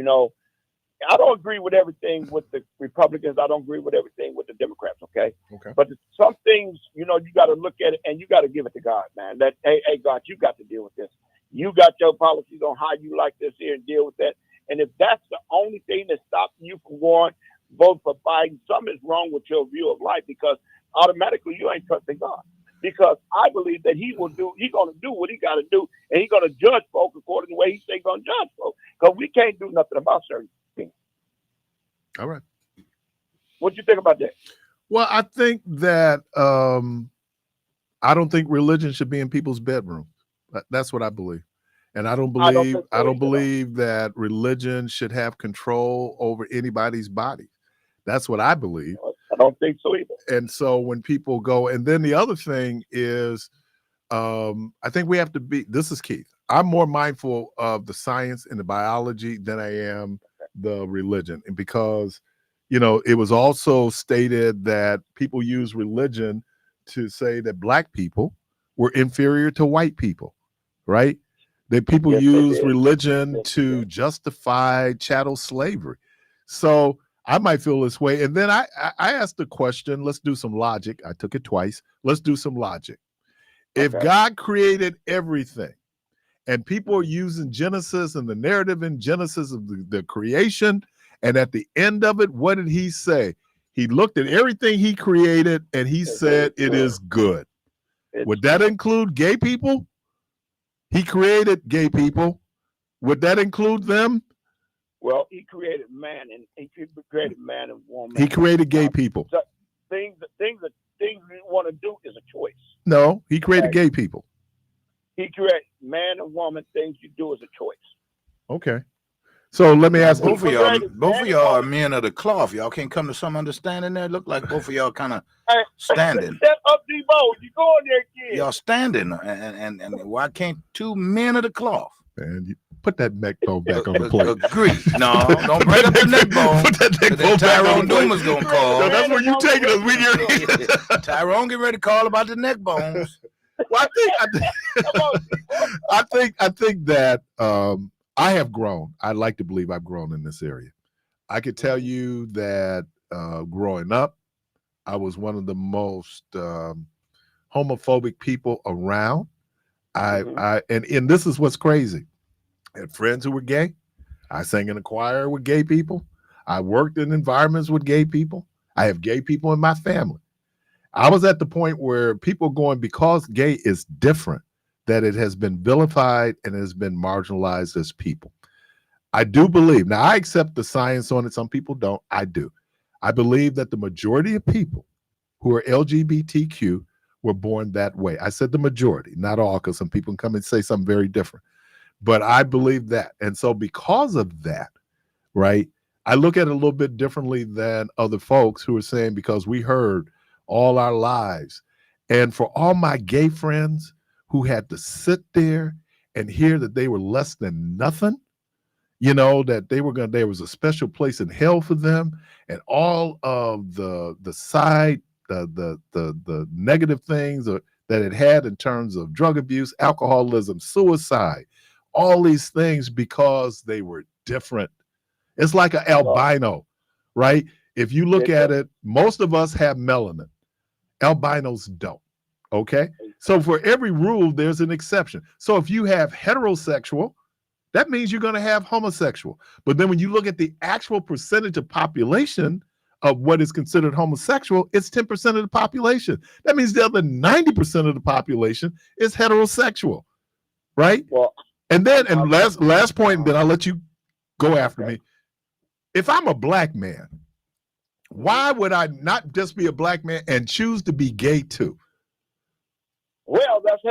I don't agree with everything with the Republicans. I don't agree with everything with the Democrats. Okay. But some things, you got to look at it and you got to give it to God, man. That hey, God, you got to deal with this. You got your policies on how you like this here and deal with that. And if that's the only thing that's stopping you from going vote for Biden, something is wrong with your view of life, because automatically you ain't trusting God. Because I believe that he's going to do what he got to do, and he's going to judge folk according to the way he say he's going to judge folk. Because we can't do nothing about certain things. All right. What do you think about that? Well, I think that I don't think religion should be in people's bedroom. That's what I believe. And I don't believe that religion should have control over anybody's body. That's what I believe. I don't think so either. And so when people go, and then the other thing is, I think we have to be, this is Keith, I'm more mindful of the science and the biology than I am the religion. And because, it was also stated that people use religion to say that black people were inferior to white people, right? That people use religion to justify chattel slavery. So I might feel this way. And then I asked the question, let's do some logic. I took it twice. Let's do some logic. If God created everything and people are using Genesis and the narrative in Genesis of the creation, and at the end of it, what did he say? He looked at everything he created and he said it is good. Would that include gay people? He created gay people. Would that include them? Well, he created man, and he created man and woman. He created gay people. So things we want to do is a choice. No, he created gay people. He created man and woman. Things you do is a choice. Okay. So let me ask both of y'all are men of the cloth. Y'all can't come to some understanding there. Look like both of y'all kind of standing. Set up, Debo. You go in there, kid. Y'all standing, and why can't two men of the cloth? Man, you put that neck bone back on the plate. Agree. No, don't bring up the neck bone. Put that neck bone back on the plate. Tyrone Doomer's gonna call. No, that's where you taking us. Tyrone, get ready to call about the neck bones. Well, I think that I have grown. I'd like to believe I've grown in this area. I could tell you that growing up, I was one of the most homophobic people around. And this is what's crazy. I had friends who were gay. I sang in a choir with gay people. I worked in environments with gay people. I have gay people in my family. I was at the point where people going, because gay is different, that it has been vilified and has been marginalized as people. I do believe, now I accept the science on it. Some people don't. I do. I believe that the majority of people who are LGBTQ were born that way. I said the majority, not all, because some people can come and say something very different. But I believe that. And so because of that, right, I look at it a little bit differently than other folks who are saying, because we heard all our lives. And for all my gay friends who had to sit there and hear that they were less than nothing, you know, that there was a special place in hell for them, and all of the side, the negative things that it had in terms of drug abuse, alcoholism, suicide, all these things, because they were different. It's like an albino, right? If you look at it, most of us have melanin. Albinos don't, okay? So for every rule, there's an exception. So if you have heterosexual, that means you're going to have homosexual. But then when you look at the actual percentage of population of what is considered homosexual, it's 10% of the population. That means the other 90% of the population is heterosexual, right? Well, and then, and last point, and then I'll let you go after me. If I'm a black man, why would I not just be a black man and choose to be gay too? Well, that's a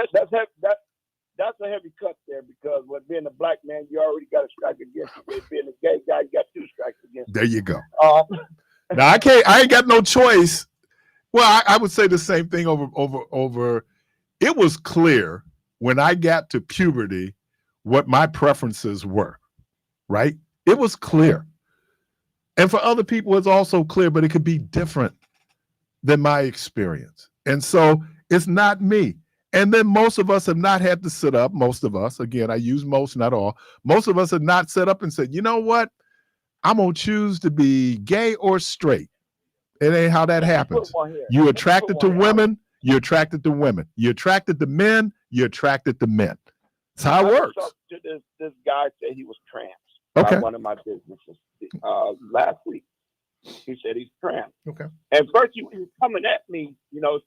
heavy cut there, because with being a black man, you already got a strike against you. With being a gay guy, you got two strikes against you. There you go. Now I ain't got no choice. Well, I would say the same thing over. It was clear when I got to puberty what my preferences were, right? It was clear. And for other people, it's also clear, but it could be different than my experience. And so it's not me. And then most of us have not had to sit up. Most of us, again, I use most, not all. Most of us have not set up and said, you know what? I'm going to choose to be gay or straight. It ain't how that happens. You're attracted to women, you're attracted to women. You're attracted to men, you're attracted to men. That's how it works. This guy said he was trans. Okay. By one of my businesses last week. He said he's trans. Okay. And first he was coming at me, you know,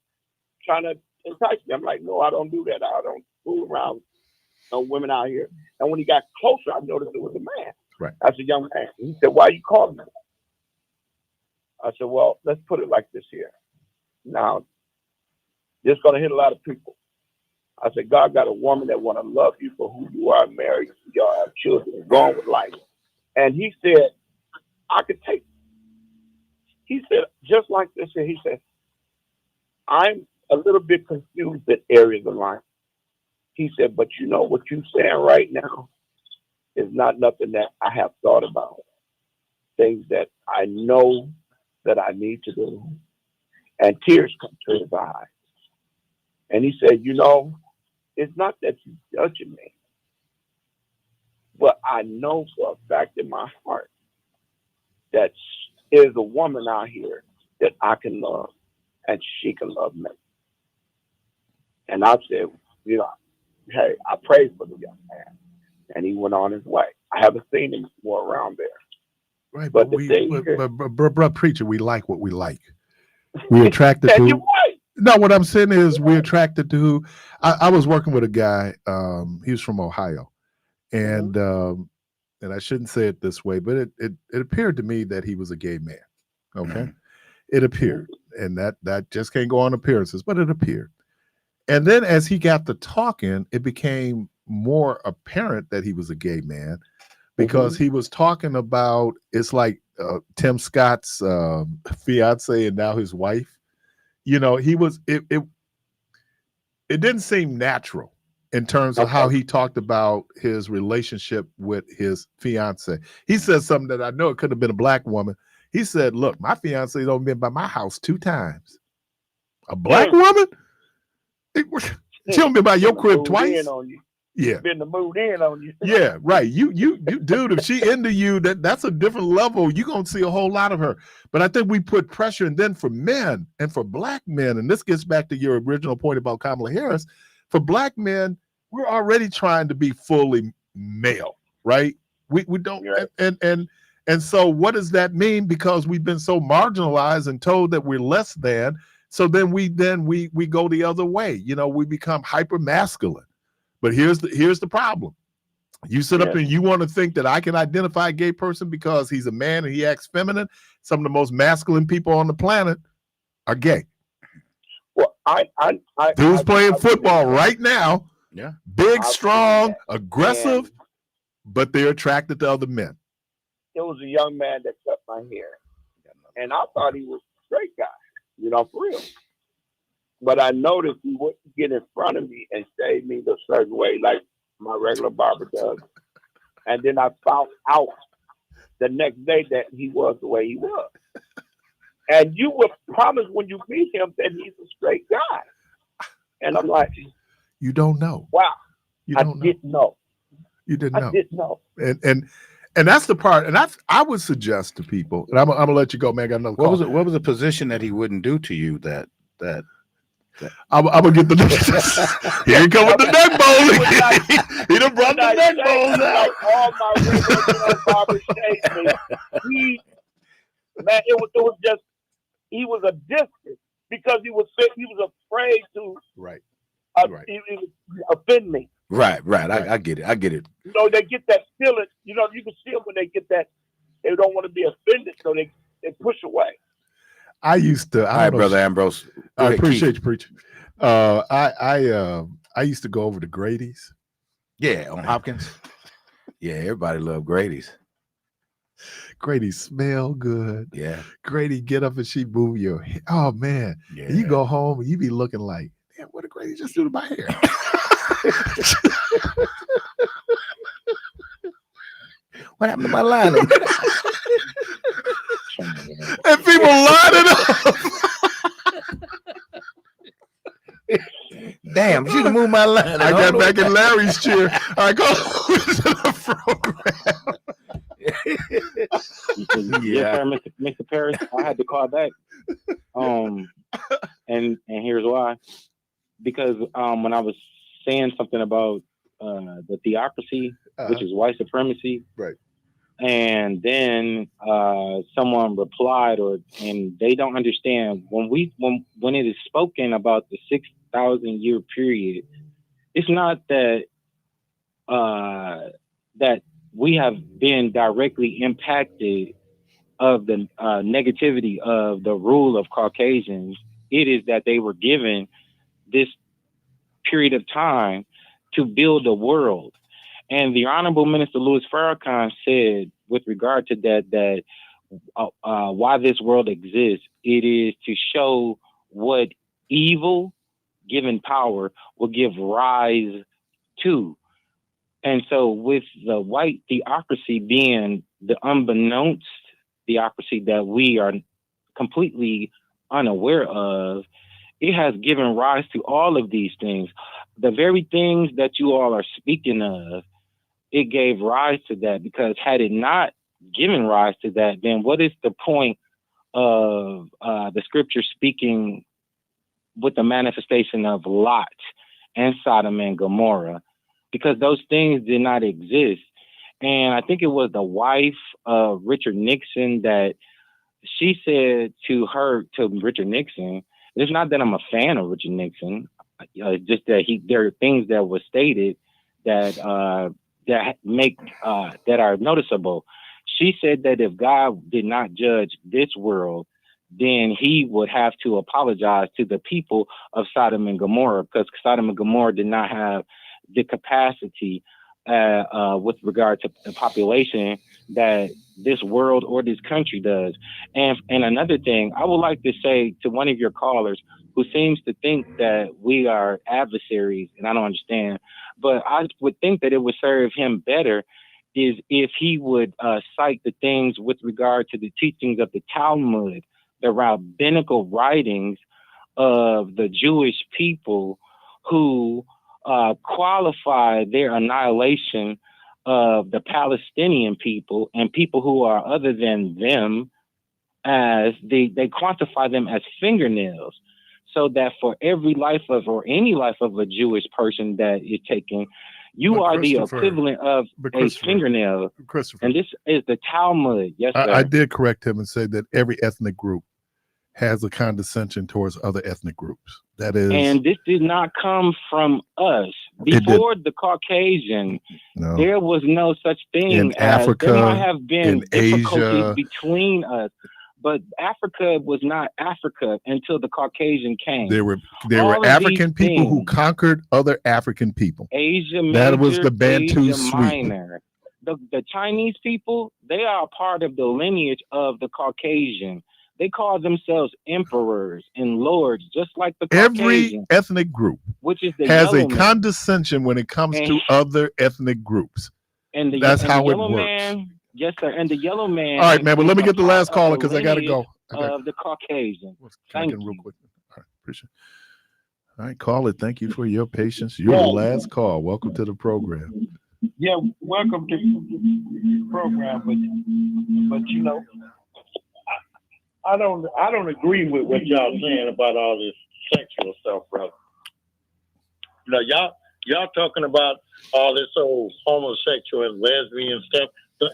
trying to entice me. I'm like, no, I don't do that. I don't fool around with no women out here. And when he got closer, I noticed it was a man. Right. That's a young man. He said, why are you calling me? I said, well, let's put it like this here. Now, this is going to hit a lot of people. I said, God got a woman that want to love you for who you are, married, y'all have children, and go on with life. And he said, I could take. He said, just like this, and he said, I'm a little bit confused at areas of life. He said, but you know what you're saying right now is not nothing that I have thought about. Things that I know that I need to do. And tears come to his eyes. And he said, you know, it's not that you're judging me, but I know for a fact in my heart that is a woman out here that I can love and she can love me. And I said, you know, hey, I prayed for the young man and he went on his way. I haven't seen him more around there. Right, But brother preacher, we like what we like. We're attracted to. you're right. No, what I'm saying is we're attracted to who. I was working with a guy. He was from Ohio, and I shouldn't say it this way, but it appeared to me that he was a gay man. Okay, it appeared, and that just can't go on appearances, but it appeared. And then as he got to talking, it became more apparent that he was a gay man because he was talking about, it's like Tim Scott's fiance and now his wife. You know, it didn't seem natural in terms of how he talked about his relationship with his fiance. He said something that I know it could have been a black woman. He said, look, my fiance don't been by my house 2 times. A black woman? She don't been by your crib twice? Yeah. Been to move in on you. Yeah, right. You dude, if she into you, that's a different level. You're gonna see a whole lot of her. But I think we put pressure, and then for men and for black men, and this gets back to your original point about Kamala Harris, for black men, we're already trying to be fully male, right? We don't and so what does that mean? Because we've been so marginalized and told that we're less than, so then we go the other way. You know, we become hyper masculine. But here's the problem. You sit up and you want to think that I can identify a gay person because he's a man and he acts feminine. Some of the most masculine people on the planet are gay. Well, Dude's playing football right now. Yeah. Big, strong, aggressive, but they're attracted to other men. There was a young man that cut my hair. And I thought he was a straight guy, you know, for real. But I noticed he wouldn't get in front of me and shave me the certain way like my regular barber does. And then I found out the next day that he was the way he was. And you were promised when you meet him that he's a straight guy. And I'm like, you don't know. Wow. You didn't know. You didn't know. I didn't know. And that's the part. And I would suggest to people, and I'm gonna let you go, man. I got another call. What was a position that he wouldn't do to you that I'm gonna get the he ain't come with the neck bowls. He done brought the neck bowls out. Like all my regular barber shaved me. It was just, he was a distance because he was afraid to offend me. Right. I get it. You know, they get that feeling. You know, you can see them when they get that. They don't want to be offended, so they push away. I used to. All right, Brother Ambrose. I appreciate you preaching. I used to go over to Grady's. Yeah, on Hopkins. Yeah, everybody loved Grady's. Grady smell good. Yeah. Grady get up and she move your hair. Oh man. Yeah. You go home and you be looking like, damn, what did Grady just do to my hair? What happened to my lining? And people lining up. Damn, you can move my line. I got back in Larry's chair. I go to the program. Yes, sir, Mr. Parris. I had to call back. And here's why. Because when I was saying something about the theocracy, which is white supremacy, right? And then someone replied, and they don't understand when it is spoken about the 6,000-year period. It's not that that we have been directly impacted of the negativity of the rule of Caucasians. It is that they were given this period of time to build a world. And the Honorable Minister Louis Farrakhan said, with regard to that why this world exists, it is to show what evil, given power, will give rise to. And so with the white theocracy being the unbeknownst theocracy that we are completely unaware of, it has given rise to all of these things. The very things that you all are speaking of, it gave rise to that, because had it not giving rise to that, then what is the point of the scripture speaking with the manifestation of Lot and Sodom and Gomorrah? Because those things did not exist. And I think it was the wife of Richard Nixon that she said to Richard Nixon, it's not that I'm a fan of Richard Nixon, it's just that there are things that were stated that that are noticeable. She said that if God did not judge this world, then he would have to apologize to the people of Sodom and Gomorrah, because Sodom and Gomorrah did not have the capacity with regard to the population that this world or this country does. And another thing, I would like to say to one of your callers who seems to think that we are adversaries, and I don't understand, but I would think that it would serve him better is if he would cite the things with regard to the teachings of the Talmud, the rabbinical writings of the Jewish people who qualify their annihilation of the Palestinian people and people who are other than them, as they quantify them as fingernails, so that for every life of or any life of a Jewish person that is taken, you are the equivalent of a fingernail. And this is the Talmud. Yes, sir. I did correct him and say that every ethnic group has a condescension towards other ethnic groups. That is, and this did not come from us. Before the Caucasian, there was no such thing in as Africa, there might have been in difficulties Asia, between us, but Africa was not Africa until the Caucasian came. There were All African people who things, conquered other African people. Asia Major, that was the Bantu Asia suite. Minor. The Chinese people, they are a part of the lineage of the Caucasian. They call themselves emperors and lords, just like the Caucasian. Every ethnic group which is the has a yellow man. condescension when it comes to other ethnic groups. And that's how it yellow works. man, yes, sir. And the yellow man. All right, man, but let me get the last caller because because I got to go. Of the Caucasian. Thank you. Real quick. All right, appreciate it. All right, caller, thank you for your patience. You're the last call. Welcome to the program. Yeah, welcome to the program, but you know, I don't agree with what y'all saying about all this sexual stuff, brother. You know, y'all talking about all this old homosexual and lesbian stuff.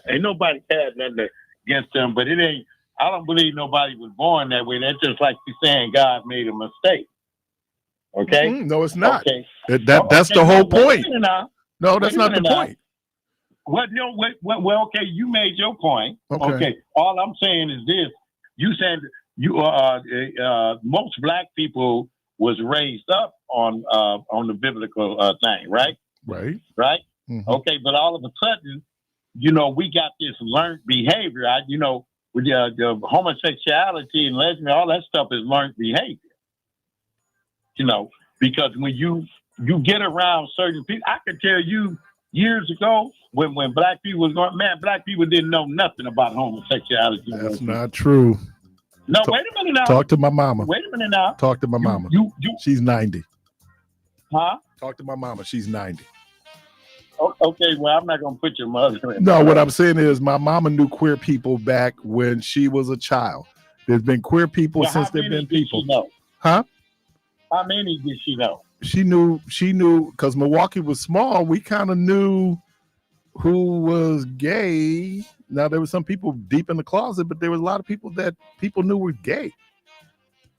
Ain't nobody had nothing against them, but it ain't. I don't believe nobody was born that way. That's just like you saying God made a mistake. Okay? No, it's not. Okay. That's the whole point. No, that's not the point. What? No. Well, okay. You made your point. Okay. All I'm saying is this: you said most black people was raised up on the biblical thing, right? Right. Right. Mm-hmm. Okay, but all of a sudden, you know, we got this learned behavior. You know, with the homosexuality and lesbian, all that stuff is learned behavior. You know, because when you get around certain people, I can tell you years ago when black people was going, man, black people didn't know nothing about homosexuality. That's not true. No, wait a minute now. Talk to my mama. Wait a minute now. Talk to my mama. She's 90. Huh? Talk to my mama. She's 90. Okay, well, I'm not going to put your mother in. No, what I'm saying is my mama knew queer people back when she was a child. There's been queer people since there've been people. Huh? How many did she know? She knew because Milwaukee was small. We kind of knew who was gay. Now, there were some people deep in the closet, but there was a lot of people that people knew were gay.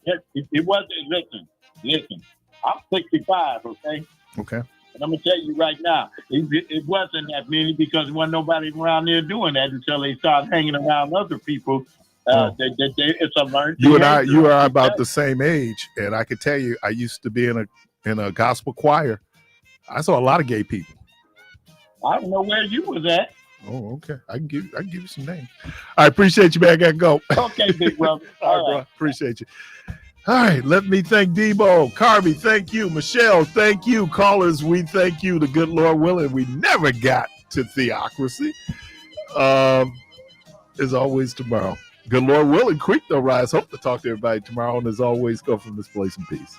It wasn't. Listen. I'm 65, okay? Okay. And I'm going to tell you right now, it wasn't that many because there wasn't nobody around there doing that until they started hanging around other people. It's a learned You and I about the same age, and I could tell you, I used to be in a gospel choir. I saw a lot of gay people. I don't know where you was at. Oh, okay. I can give you some names. I appreciate you, man. I gotta go. Okay, big brother. All right, bro. Appreciate you. All right, let me thank Debo, Carby, thank you, Michelle, thank you, callers, we thank you. The good Lord willing, we never got to Theocracy. As always, tomorrow. Good Lord willing, creek don't rise. Hope to talk to everybody tomorrow, and as always, go from this place in peace.